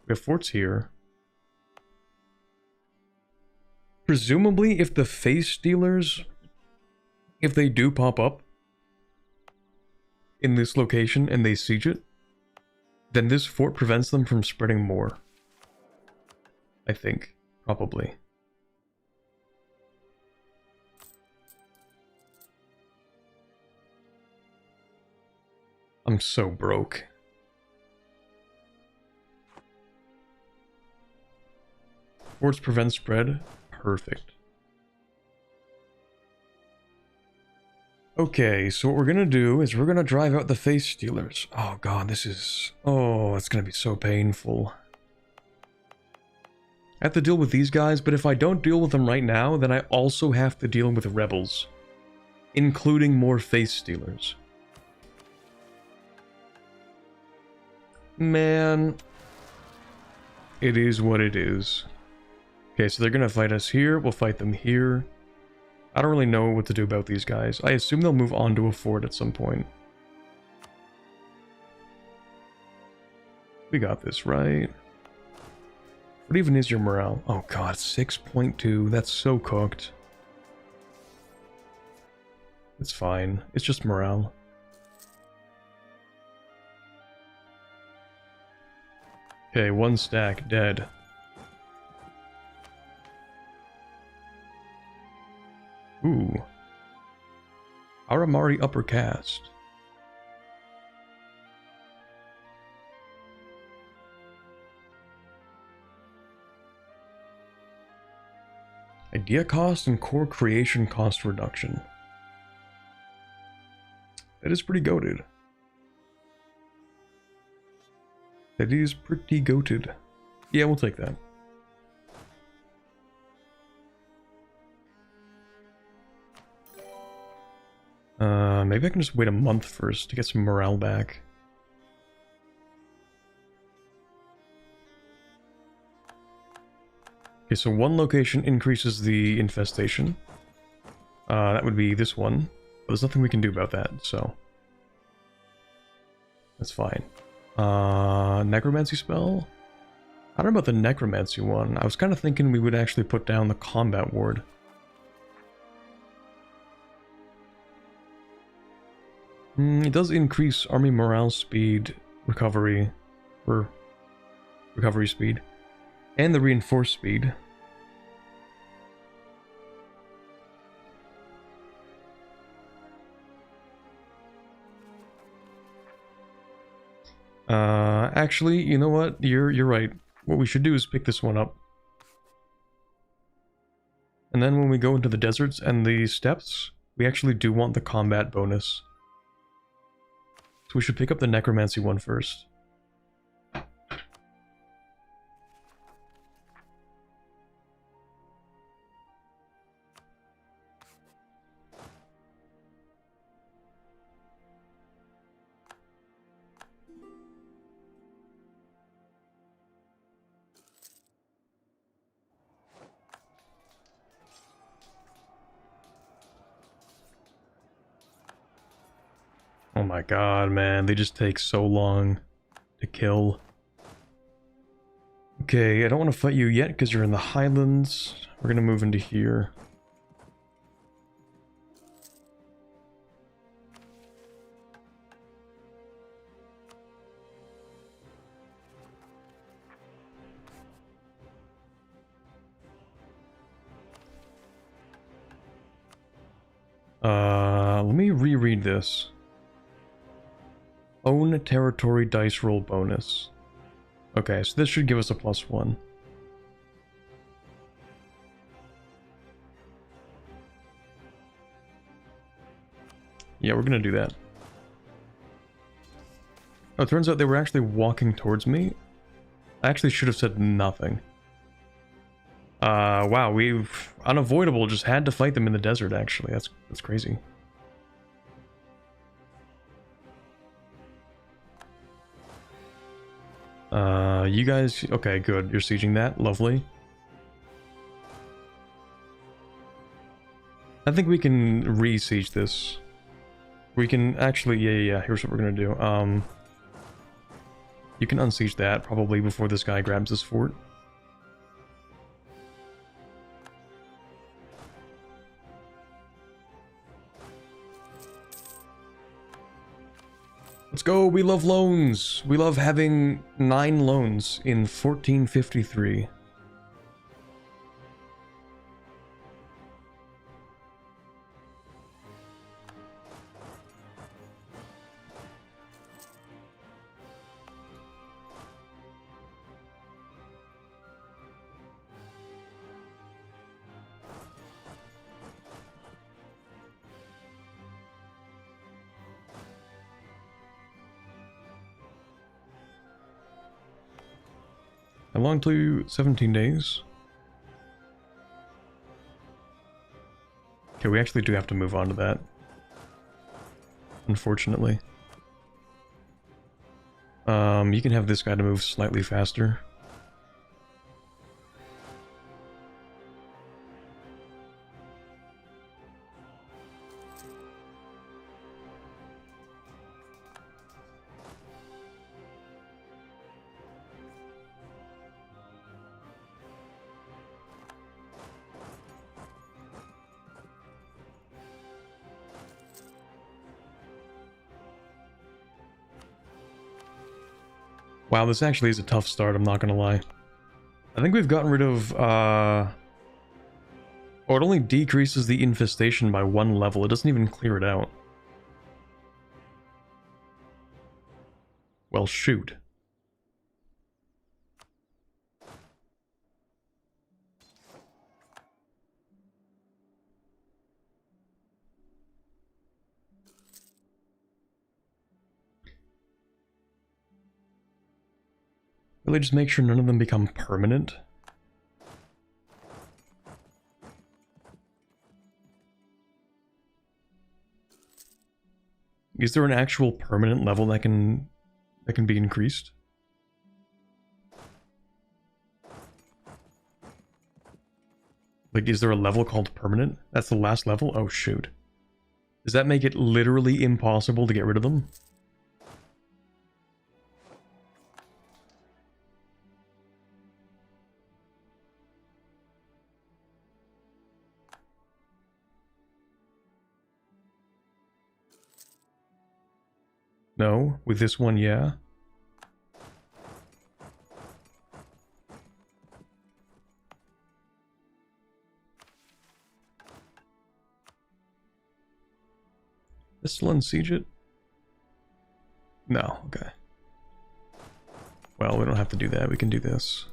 We have forts here. Presumably, if the face stealers, if they do pop up in this location and they siege it, then this fort prevents them from spreading more. I think, probably. I'm so broke. Forts prevent spread. Perfect. Okay, so what we're gonna do is we're gonna drive out the face stealers. Oh god, this is... Oh, it's gonna be so painful. I have to deal with these guys, but if I don't deal with them right now, then I also have to deal with rebels. Including more face stealers. Man... It is what it is. Okay, so they're gonna fight us here, we'll fight them here. I don't really know what to do about these guys. I assume they'll move on to a fort at some point. We got this, right? What even is your morale? Oh god, 6.2. That's so cooked. It's fine. It's just morale. Okay, 1 stack, dead. Ooh. Aramari upper caste. Idea cost and core creation cost reduction. That is pretty goated. That is pretty goated. Yeah, we'll take that. Maybe I can just wait a month first to get some morale back. Okay, so 1 location increases the infestation. That would be this one. But there's nothing we can do about that, so... That's fine. Necromancy spell? I don't know about the necromancy one. I was kind of thinking we would actually put down the combat ward. It does increase army morale speed, recovery, or recovery speed, and the reinforced speed. Actually, you know what? You're right. What we should do is pick this one up. And then when we go into the deserts and the steppes, we actually do want the combat bonus. So we should pick up the necromancy one first. Oh my god, man, they just take so long to kill. Okay, I don't want to fight you yet because you're in the highlands. We're gonna move into here. Let me reread this. Own territory dice roll bonus. Okay, so this should give us a +1. Yeah, we're gonna do that. Oh, it turns out they were actually walking towards me. I actually should have said nothing. Wow, we've unavoidable just had to fight them in the desert, actually. That's crazy. You guys, okay, good. You're sieging that, lovely. I think we can re-siege this. We can actually, yeah, here's what we're gonna do. You can unsiege that, probably before this guy grabs this fort. Let's go, we love loans! We love having 9 loans in 1453. How long till you? 17 days? Okay, we actually do have to move on to that. Unfortunately. You can have this guy to move slightly faster. Wow, this actually is a tough start, I'm not gonna lie. I think we've gotten rid of, oh, it only decreases the infestation by 1 level. It doesn't even clear it out. Well, shoot. Really just make sure none of them become permanent. Is there an actual permanent level that can be increased? Like, is there a level called permanent? That's the last level? Oh, shoot. Does that make it literally impossible to get rid of them? No? With this one, yeah? This still unsiege it? No, okay. Well, we don't have to do that. We can do this.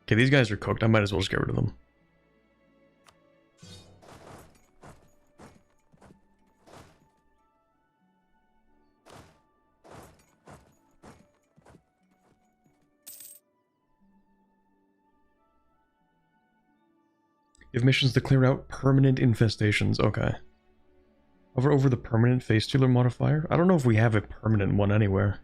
Okay, these guys are cooked. I might as well just get rid of them. Give missions to clear out permanent infestations. Okay. Hover over the permanent face stealer modifier. I don't know if we have a permanent one anywhere.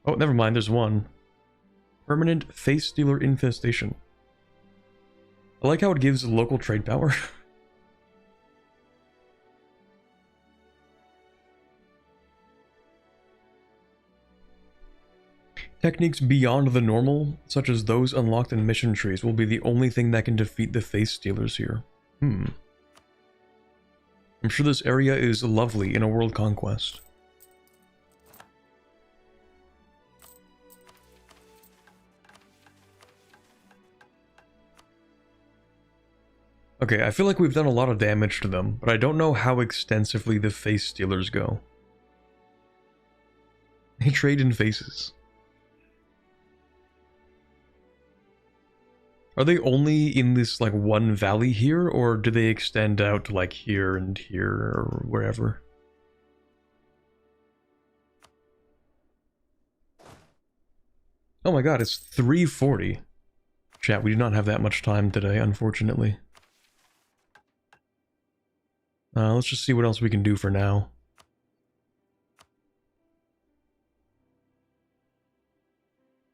Oh, never mind. There's one. Permanent face stealer infestation. I like how it gives local trade power. Techniques beyond the normal, such as those unlocked in mission trees, will be the only thing that can defeat the face stealers here. I'm sure this area is lovely in a world conquest. Okay, I feel like we've done a lot of damage to them, but I don't know how extensively the face stealers go. They trade in faces. Are they only in this, like, one valley here, or do they extend out to, like, here and here, or wherever? Oh my god, it's 3:40. Chat, we do not have that much time today, unfortunately. Let's just see what else we can do for now.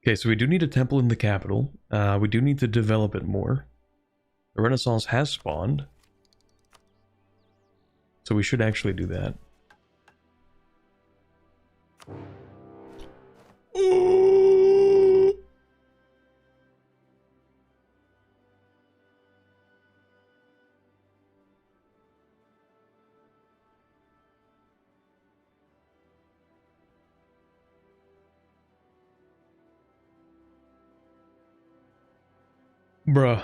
Okay, so we do need a temple in the capital. We do need to develop it more. The Renaissance has spawned. So we should actually do that. Bruh.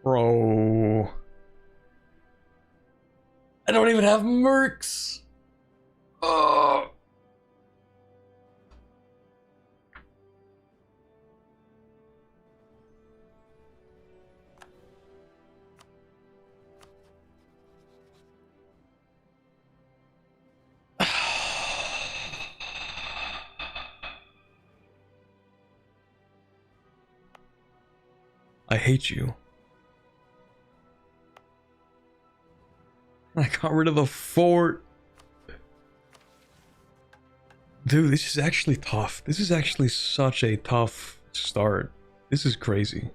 Bro. I don't even have mercs. Oh. I hate you. I got rid of the fort. Dude, this is actually tough. This is actually such a tough start. This is crazy.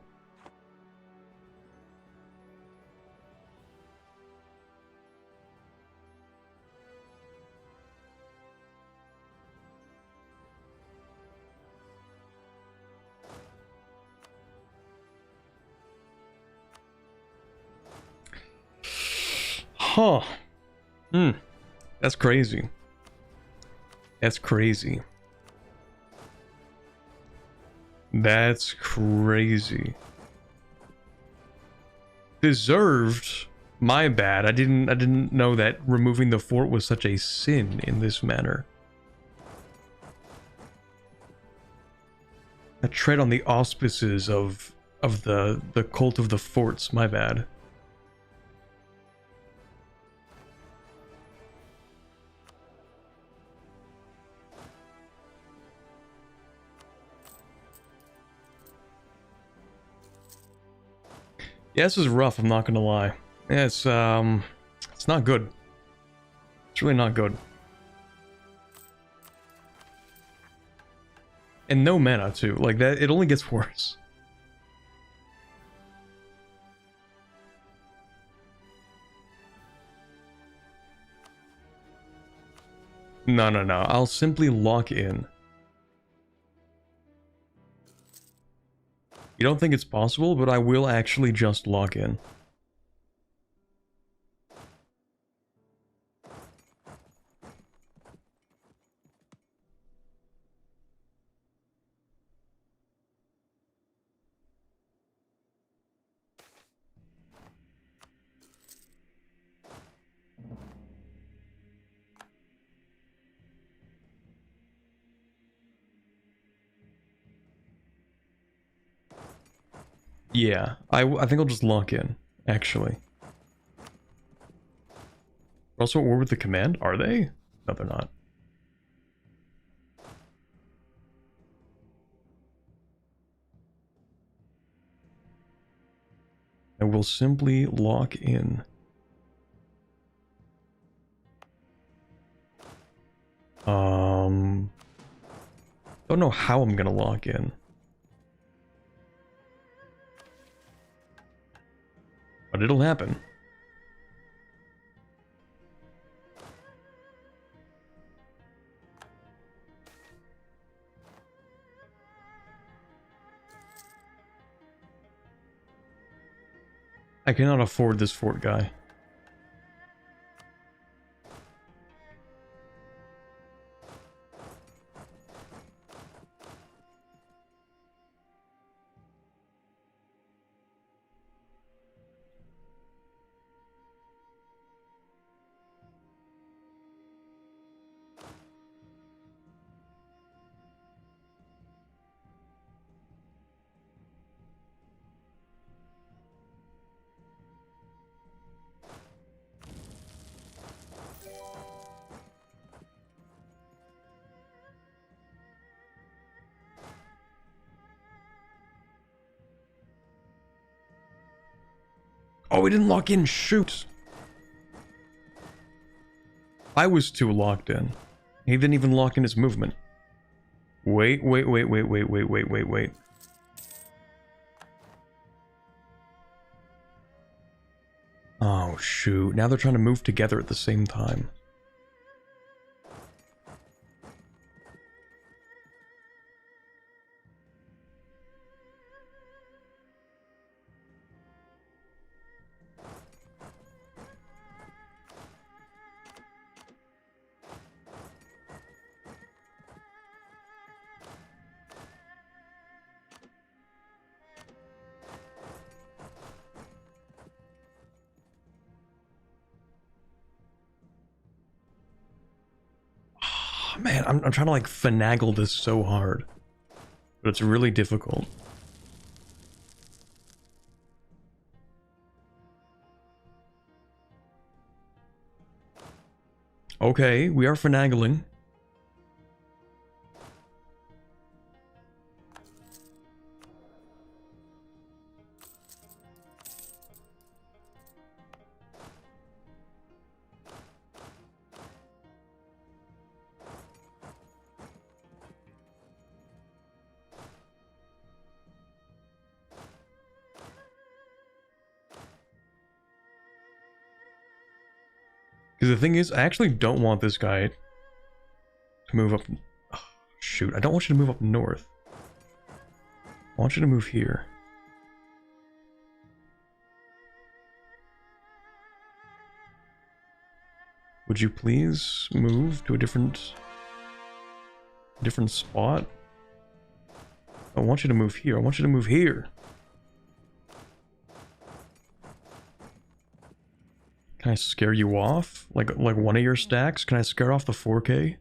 Huh. That's crazy. That's crazy. That's crazy. Deserved. My bad. I didn't know that removing the fort was such a sin in this manner. I tread on the auspices of the cult of the forts. My bad. Yeah, this is rough, I'm not gonna lie. Yeah, it's not good. It's really not good. And no mana too, like that, it only gets worse. No, I'll simply lock in. You don't think it's possible, but I will actually just lock in. Yeah, I think I'll just lock in, actually. We're also at war with the command? Are they? No, they're not. I will simply lock in. Don't know how I'm gonna lock in. But it'll happen. I cannot afford this fort guy. Oh, we didn't lock in. Shoot. I was too locked in. He didn't even lock in his movement. Wait. Oh, shoot. Now they're trying to move together at the same time. Man, I'm trying to like finagle this so hard, but it's really difficult. Okay, we are finagling. Because the thing is, I actually don't want this guy to move up. Oh, shoot, I don't want you to move up north. I want you to move here. Would you please move to a different spot? I want you to move here. I want you to move here. Can I scare you off? Like one of your stacks? Can I scare off the 4K?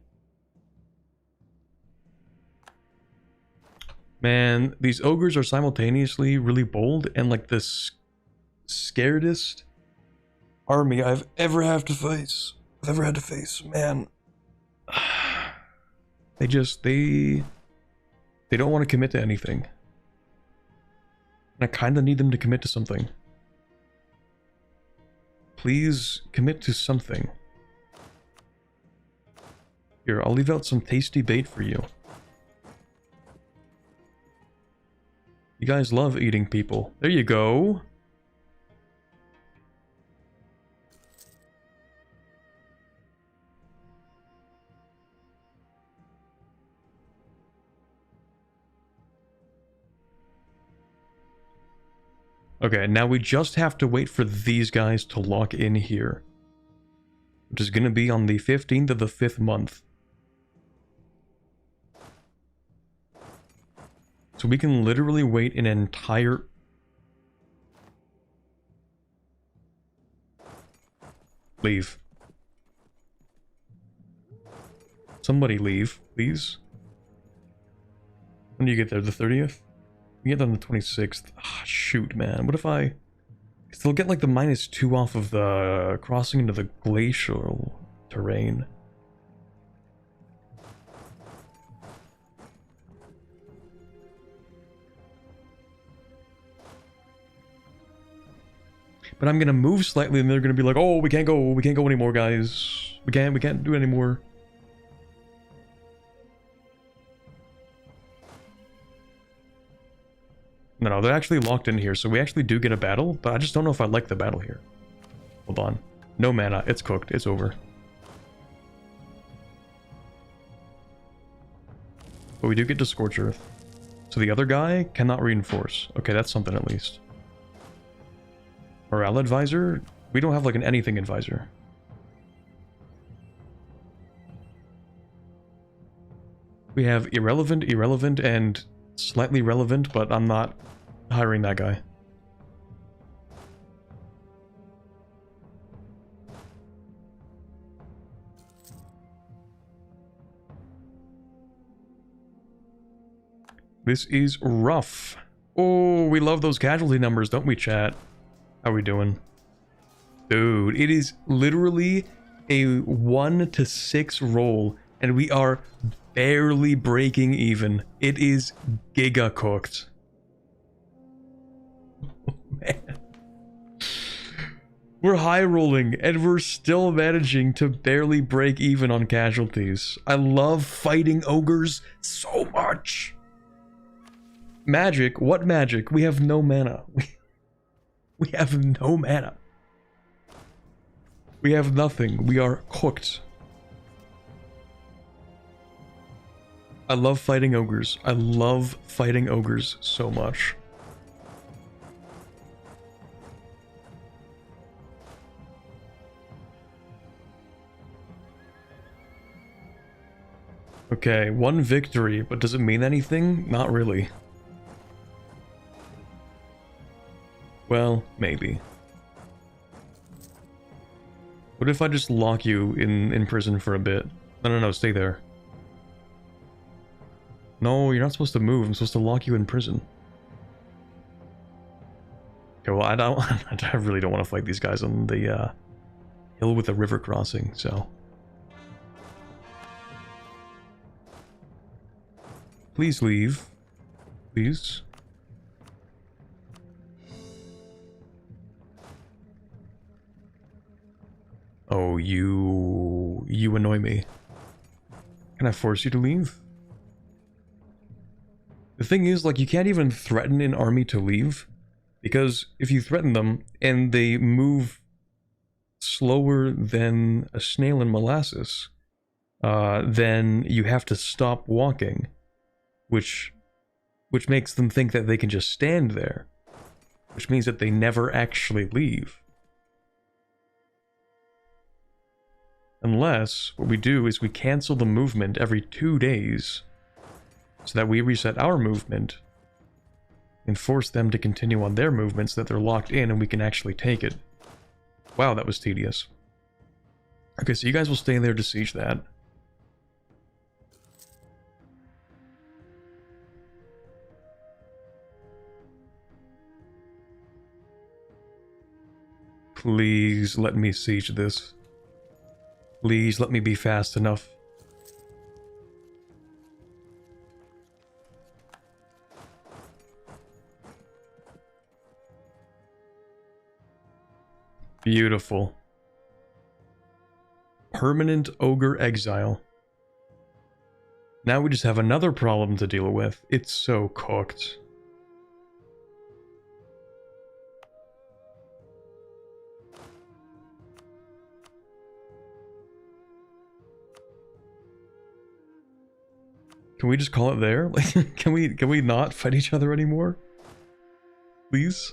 Man, these ogres are simultaneously really bold and like the scaredest army I've ever had to face. Man. They don't want to commit to anything. And I kind of need them to commit to something. Please commit to something. Here, I'll leave out some tasty bait for you. You guys love eating people. There you go. Okay, now we just have to wait for these guys to lock in here. Which is going to be on the 15th of the 5th month. So we can literally wait an entire... Leave. Somebody leave, please. When do you get there? The 30th? We get there on the 26th. Ah, shoot, man. What if I... Still get like the -2 off of the crossing into the glacial terrain. But I'm gonna move slightly and they're gonna be like, oh, we can't go anymore, guys. We can't do it anymore. No, they're actually locked in here, so we actually do get a battle, but I just don't know if I like the battle here. Hold on. No mana, it's cooked, it's over. But we do get to Scorch Earth. So the other guy cannot reinforce. Okay, that's something at least. Morale advisor? We don't have like an anything advisor. We have irrelevant, and slightly relevant, but I'm not hiring that guy. This is rough. Oh, we love those casualty numbers, don't we, chat? How are we doing? Dude, it is literally a 1 to 6 roll, and we are barely breaking even. It is giga cooked. Oh, man. We're high rolling, and we're still managing to barely break even on casualties. I love fighting ogres so much. Magic? What magic? We have no mana. We have no mana. We have nothing. We are cooked. I love fighting ogres. I love fighting ogres so much. Okay, 1 victory, but does it mean anything? Not really. Well, maybe. What if I just lock you in prison for a bit? No, stay there. No, you're not supposed to move. I'm supposed to lock you in prison. Okay, well, I really don't want to fight these guys on the hill with the river crossing, so... Please leave. Please. Oh, you annoy me. Can I force you to leave? The thing is, like, you can't even threaten an army to leave, because if you threaten them and they move slower than a snail in molasses, then you have to stop walking, which makes them think that they can just stand there, which means that they never actually leave. Unless what we do is we cancel the movement every 2 days so that we reset our movement and force them to continue on their movements so that they're locked in and we can actually take it. Wow, that was tedious. Okay, so you guys will stay there to siege that. Please let me siege this. Please let me be fast enough. Beautiful. Permanent ogre exile. Now we just have another problem to deal with. It's so cooked. Can we just call it there? Like, can we not fight each other anymore? Please?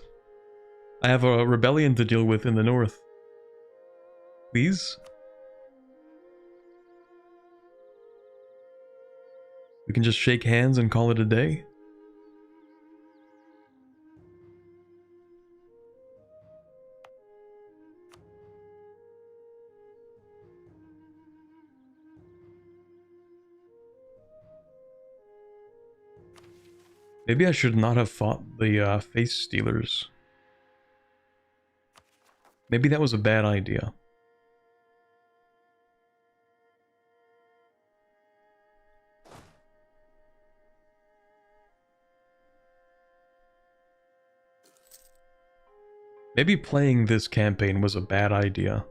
I have a rebellion to deal with in the north. Please? We can just shake hands and call it a day? Maybe I should not have fought the face stealers. Maybe that was a bad idea. Maybe playing this campaign was a bad idea.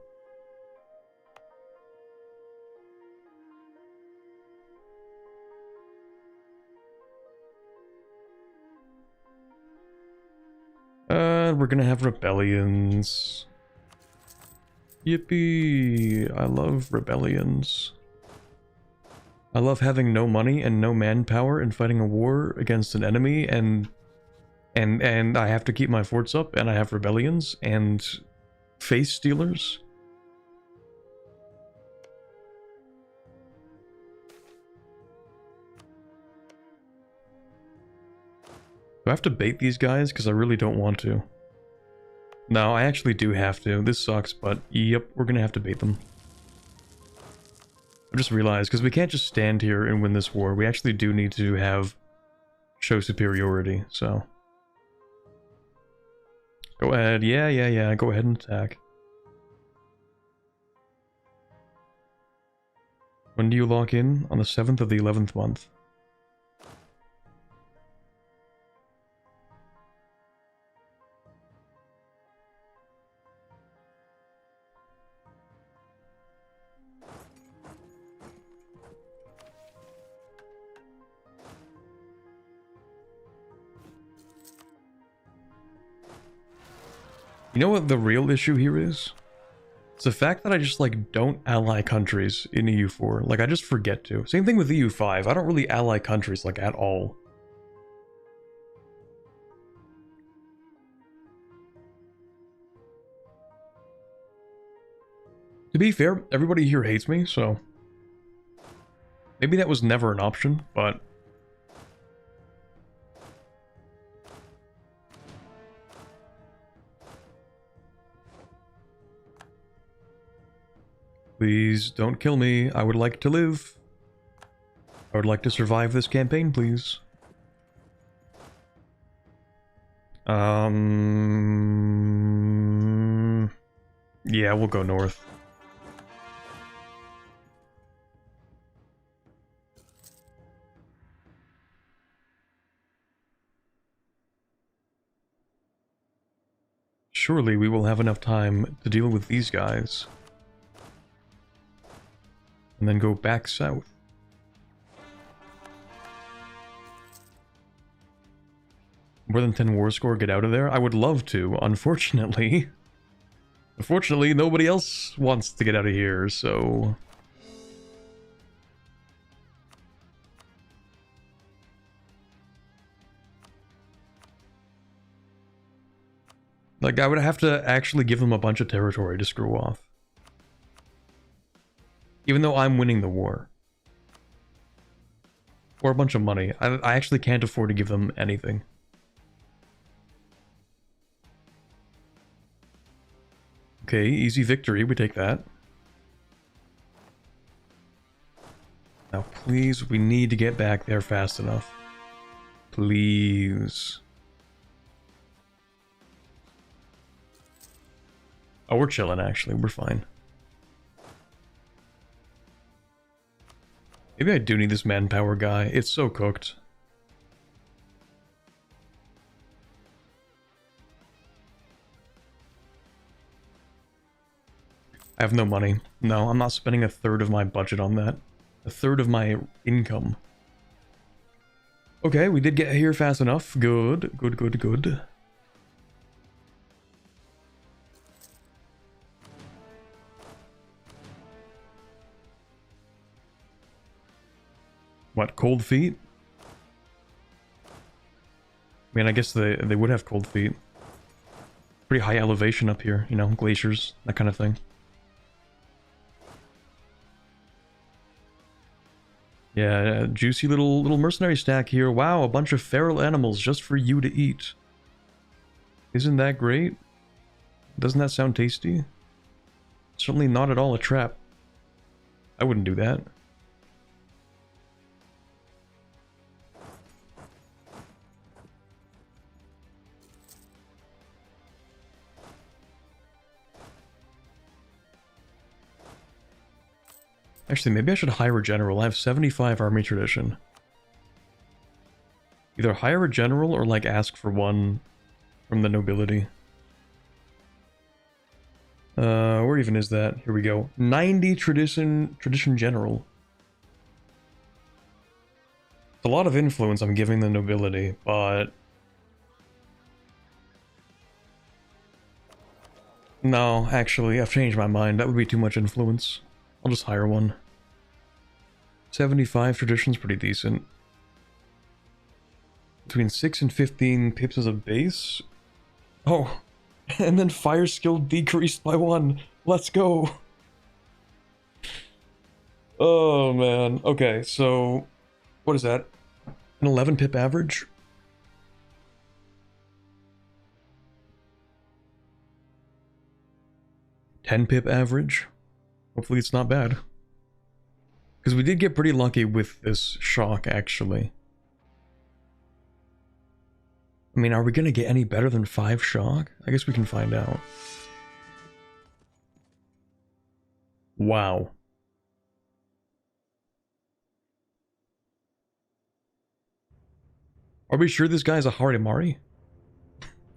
We're gonna have rebellions. Yippee! I love rebellions. I love having no money and no manpower and fighting a war against an enemy and I have to keep my forts up and I have rebellions and face stealers. Do I have to bait these guys? Because I really don't want to. No, I actually do have to. This sucks, but yep, we're gonna have to bait them. I just realized, because we can't just stand here and win this war. We actually do need to show superiority, so. Go ahead. Yeah. Go ahead and attack. When do you lock in? On the 7th of the 11th month. You know what the real issue here is? It's the fact that I just, like, don't ally countries in EU4. Like, I just forget to. Same thing with EU5. I don't really ally countries, like, at all. To be fair, everybody here hates me, so... Maybe that was never an option, but... Please don't kill me. I would like to live. I would like to survive this campaign, please. Yeah, we'll go north. Surely we will have enough time to deal with these guys. And then go back south. More than 10 war score, get out of there? I would love to, unfortunately. Unfortunately, nobody else wants to get out of here, so... Like, I would have to actually give them a bunch of territory to screw off. Even though I'm winning the war. Or a bunch of money. I actually can't afford to give them anything. Okay, easy victory, we take that. Now please, we need to get back there fast enough. Please. Oh, we're chilling actually, we're fine. Maybe I do need this manpower guy, it's so cooked. I have no money. No, I'm not spending a third of my budget on that. A third of my income. Okay, we did get here fast enough. Good, good, good, good. What, cold feet? I mean, I guess they would have cold feet. Pretty high elevation up here, you know, glaciers, that kind of thing. Yeah, juicy little mercenary stack here. Wow, a bunch of feral animals just for you to eat. Isn't that great? Doesn't that sound tasty? Certainly not at all a trap. I wouldn't do that. Actually, maybe I should hire a general. I have 75 army tradition. Either hire a general or like ask for one from the nobility. Where even is that? Here we go. 90 tradition general. It's a lot of influence I'm giving the nobility, but... No, actually, I've changed my mind. That would be too much influence. I'll just hire one. 75 tradition's pretty decent. Between 6 and 15 pips as a base? Oh, and then fire skill decreased by 1. Let's go. Oh, man. Okay, so... What is that? An 11 pip average? $10 average? Hopefully it's not bad. Because we did get pretty lucky with this shock, actually. I mean, are we going to get any better than 5 shock? I guess we can find out. Wow. Are we sure this guy's a Harimari?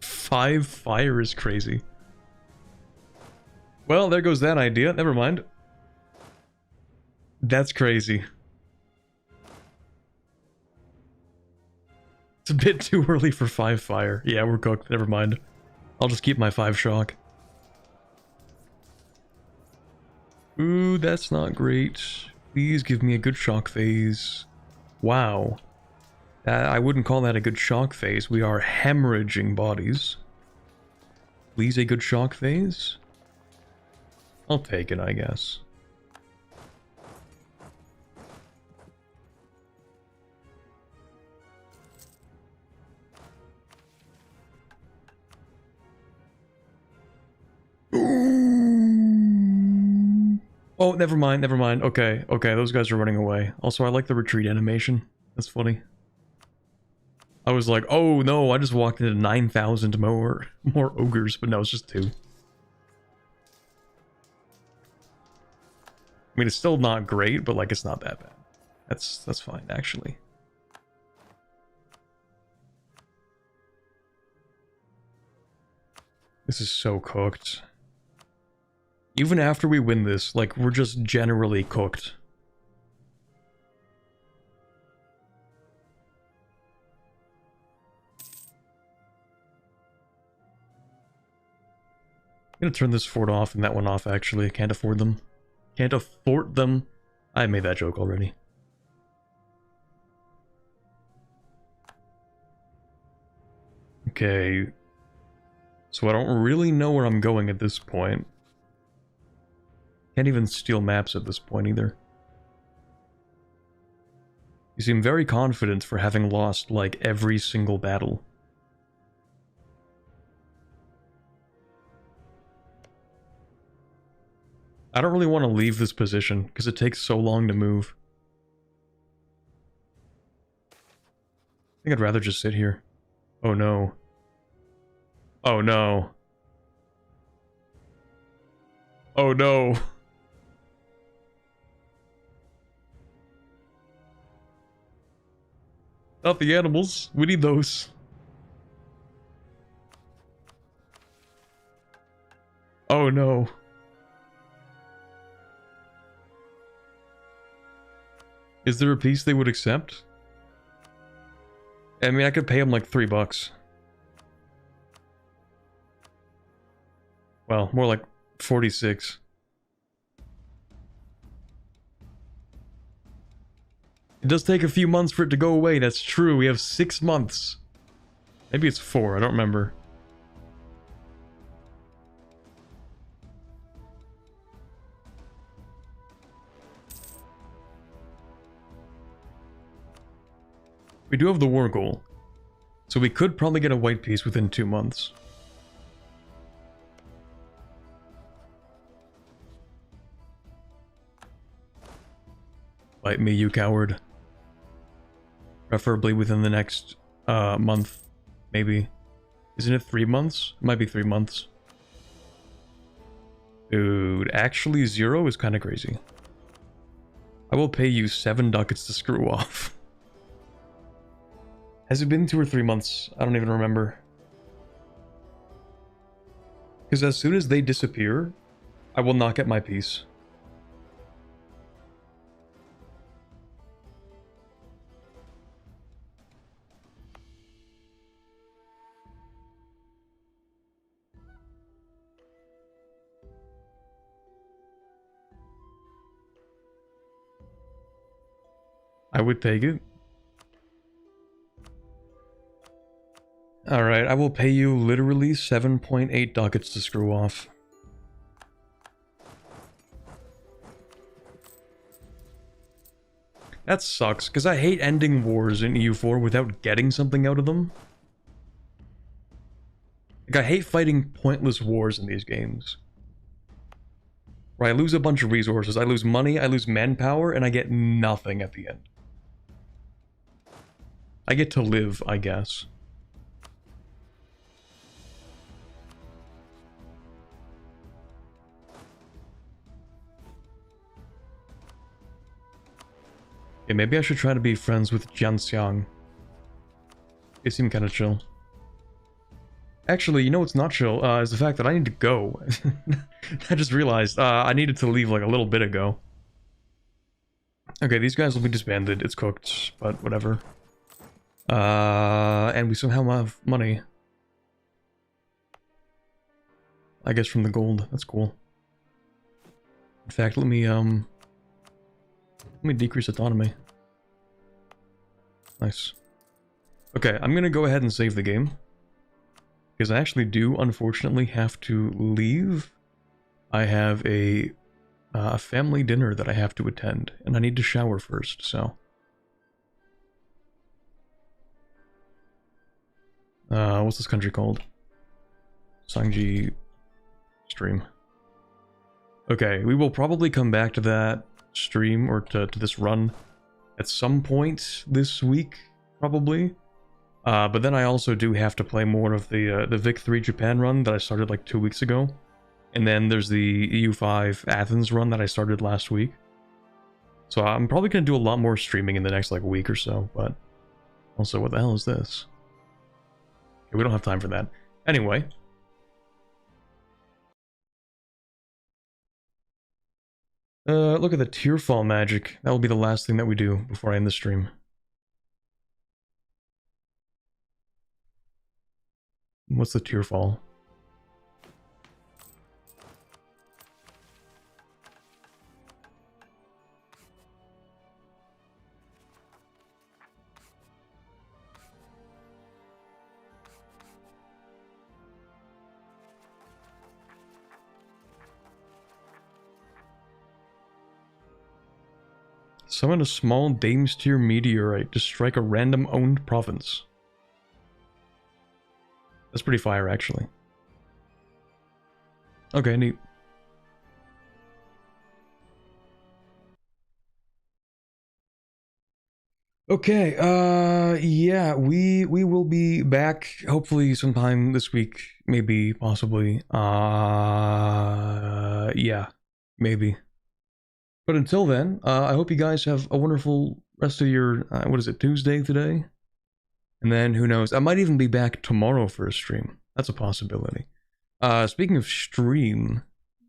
5 fire is crazy. Well, there goes that idea. Never mind. That's crazy. It's a bit too early for 5 fire. Yeah, we're cooked. Never mind. I'll just keep my 5 shock. Ooh, that's not great. Please give me a good shock phase. Wow. I wouldn't call that a good shock phase. We are hemorrhaging bodies. Please a good shock phase? I'll take it, I guess. Oh, never mind, never mind. Okay, okay, those guys are running away. Also, I like the retreat animation. That's funny. I was like, oh no, I just walked into 9,000 more ogres, but no, it's just 2. I mean, it's still not great, but like, it's not that bad. That's fine, actually. This is so cooked. Even after we win this, like, we're just generally cooked. I'm gonna turn this fort off and that one off, actually. I can't afford them. Can't afford them. I made that joke already. Okay. So I don't really know where I'm going at this point. Can't even steal maps at this point either. You seem very confident for having lost, like, every single battle. I don't really want to leave this position, because it takes so long to move. I think I'd rather just sit here. Oh no. Oh no. Oh no. Not the animals. We need those. Oh no. Is there a piece they would accept? I mean, I could pay them like $3. Well, more like 46. It does take a few months for it to go away, that's true. We have 6 months. Maybe it's 4, I don't remember. We do have the war goal. So we could probably get a white piece within 2 months. Fight me, you coward. Preferably within the next month, maybe. Isn't it 3 months? It might be 3 months. Dude, actually 0 is kind of crazy. I will pay you 7 ducats to screw off. Has it been 2 or 3 months? I don't even remember. Because as soon as they disappear, I will not get my piece. I would take it. Alright, I will pay you literally 7.8 ducats to screw off. That sucks, because I hate ending wars in EU4 without getting something out of them. Like, I hate fighting pointless wars in these games. Where I lose a bunch of resources, I lose money, I lose manpower, and I get nothing at the end. I get to live, I guess. Yeah, maybe I should try to be friends with Jianxiang. They seem kind of chill. Actually, you know what's not chill? Is the fact that I need to go. I just realized I needed to leave like a little bit ago. Okay, these guys will be disbanded. It's cooked, but whatever. And we somehow have money. I guess from the gold. That's cool. In fact, let me decrease autonomy. Nice. Okay, I'm gonna go ahead and save the game. Because I actually do, unfortunately, have to leave. I have a family dinner that I have to attend, and I need to shower first, so... what's this country called? Cangji stream. Okay, we will probably come back to that stream, or to this run, at some point this week, probably. But then I also do have to play more of the Vic 3 Japan run that I started like 2 weeks ago. And then there's the EU5 Athens run that I started last week. So I'm probably going to do a lot more streaming in the next like week or so, but... Also, what the hell is this? Okay, we don't have time for that. Anyway. Look at the Tearfall magic. That will be the last thing that we do before I end the stream. What's the Tearfall? Summon a small Dame's Tier meteorite to strike a random owned province. That's pretty fire, actually. Okay, neat. Okay, yeah, we will be back hopefully sometime this week, maybe, possibly. Yeah, maybe. But until then, I hope you guys have a wonderful rest of your, what is it, Tuesday today? And then, who knows, I might even be back tomorrow for a stream. That's a possibility. Speaking of stream,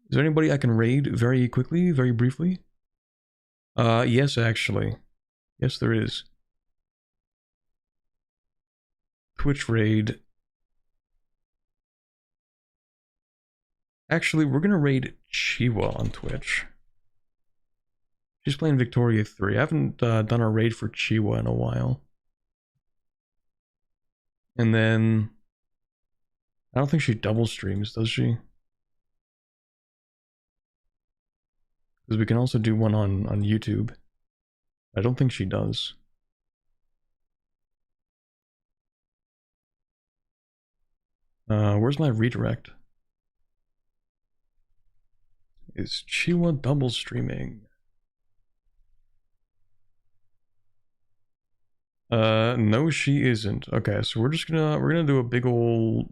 is there anybody I can raid very quickly, very briefly? Yes, actually. Yes, there is. Twitch raid. Actually, we're gonna raid Chiwa on Twitch. She's playing Victoria 3. I haven't done a raid for Chiwa in a while. And then... I don't think she double streams, does she? Because we can also do one on YouTube. I don't think she does. Where's my redirect? Is Chiwa double streaming? No, she isn't. Okay, so we're gonna do a big ol'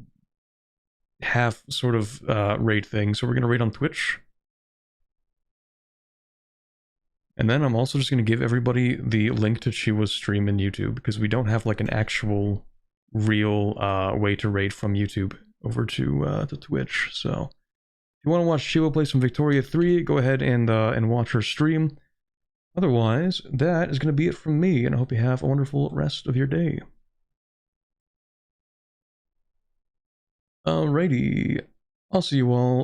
half sort of raid thing. So we're gonna raid on Twitch. And then I'm also just gonna give everybody the link to Chiwa's stream in YouTube, because we don't have like an actual real way to raid from YouTube over to Twitch. So if you want to watch Chiwa play some Victoria 3, go ahead and watch her stream. Otherwise, that is going to be it from me, and I hope you have a wonderful rest of your day. Alrighty, I'll see you all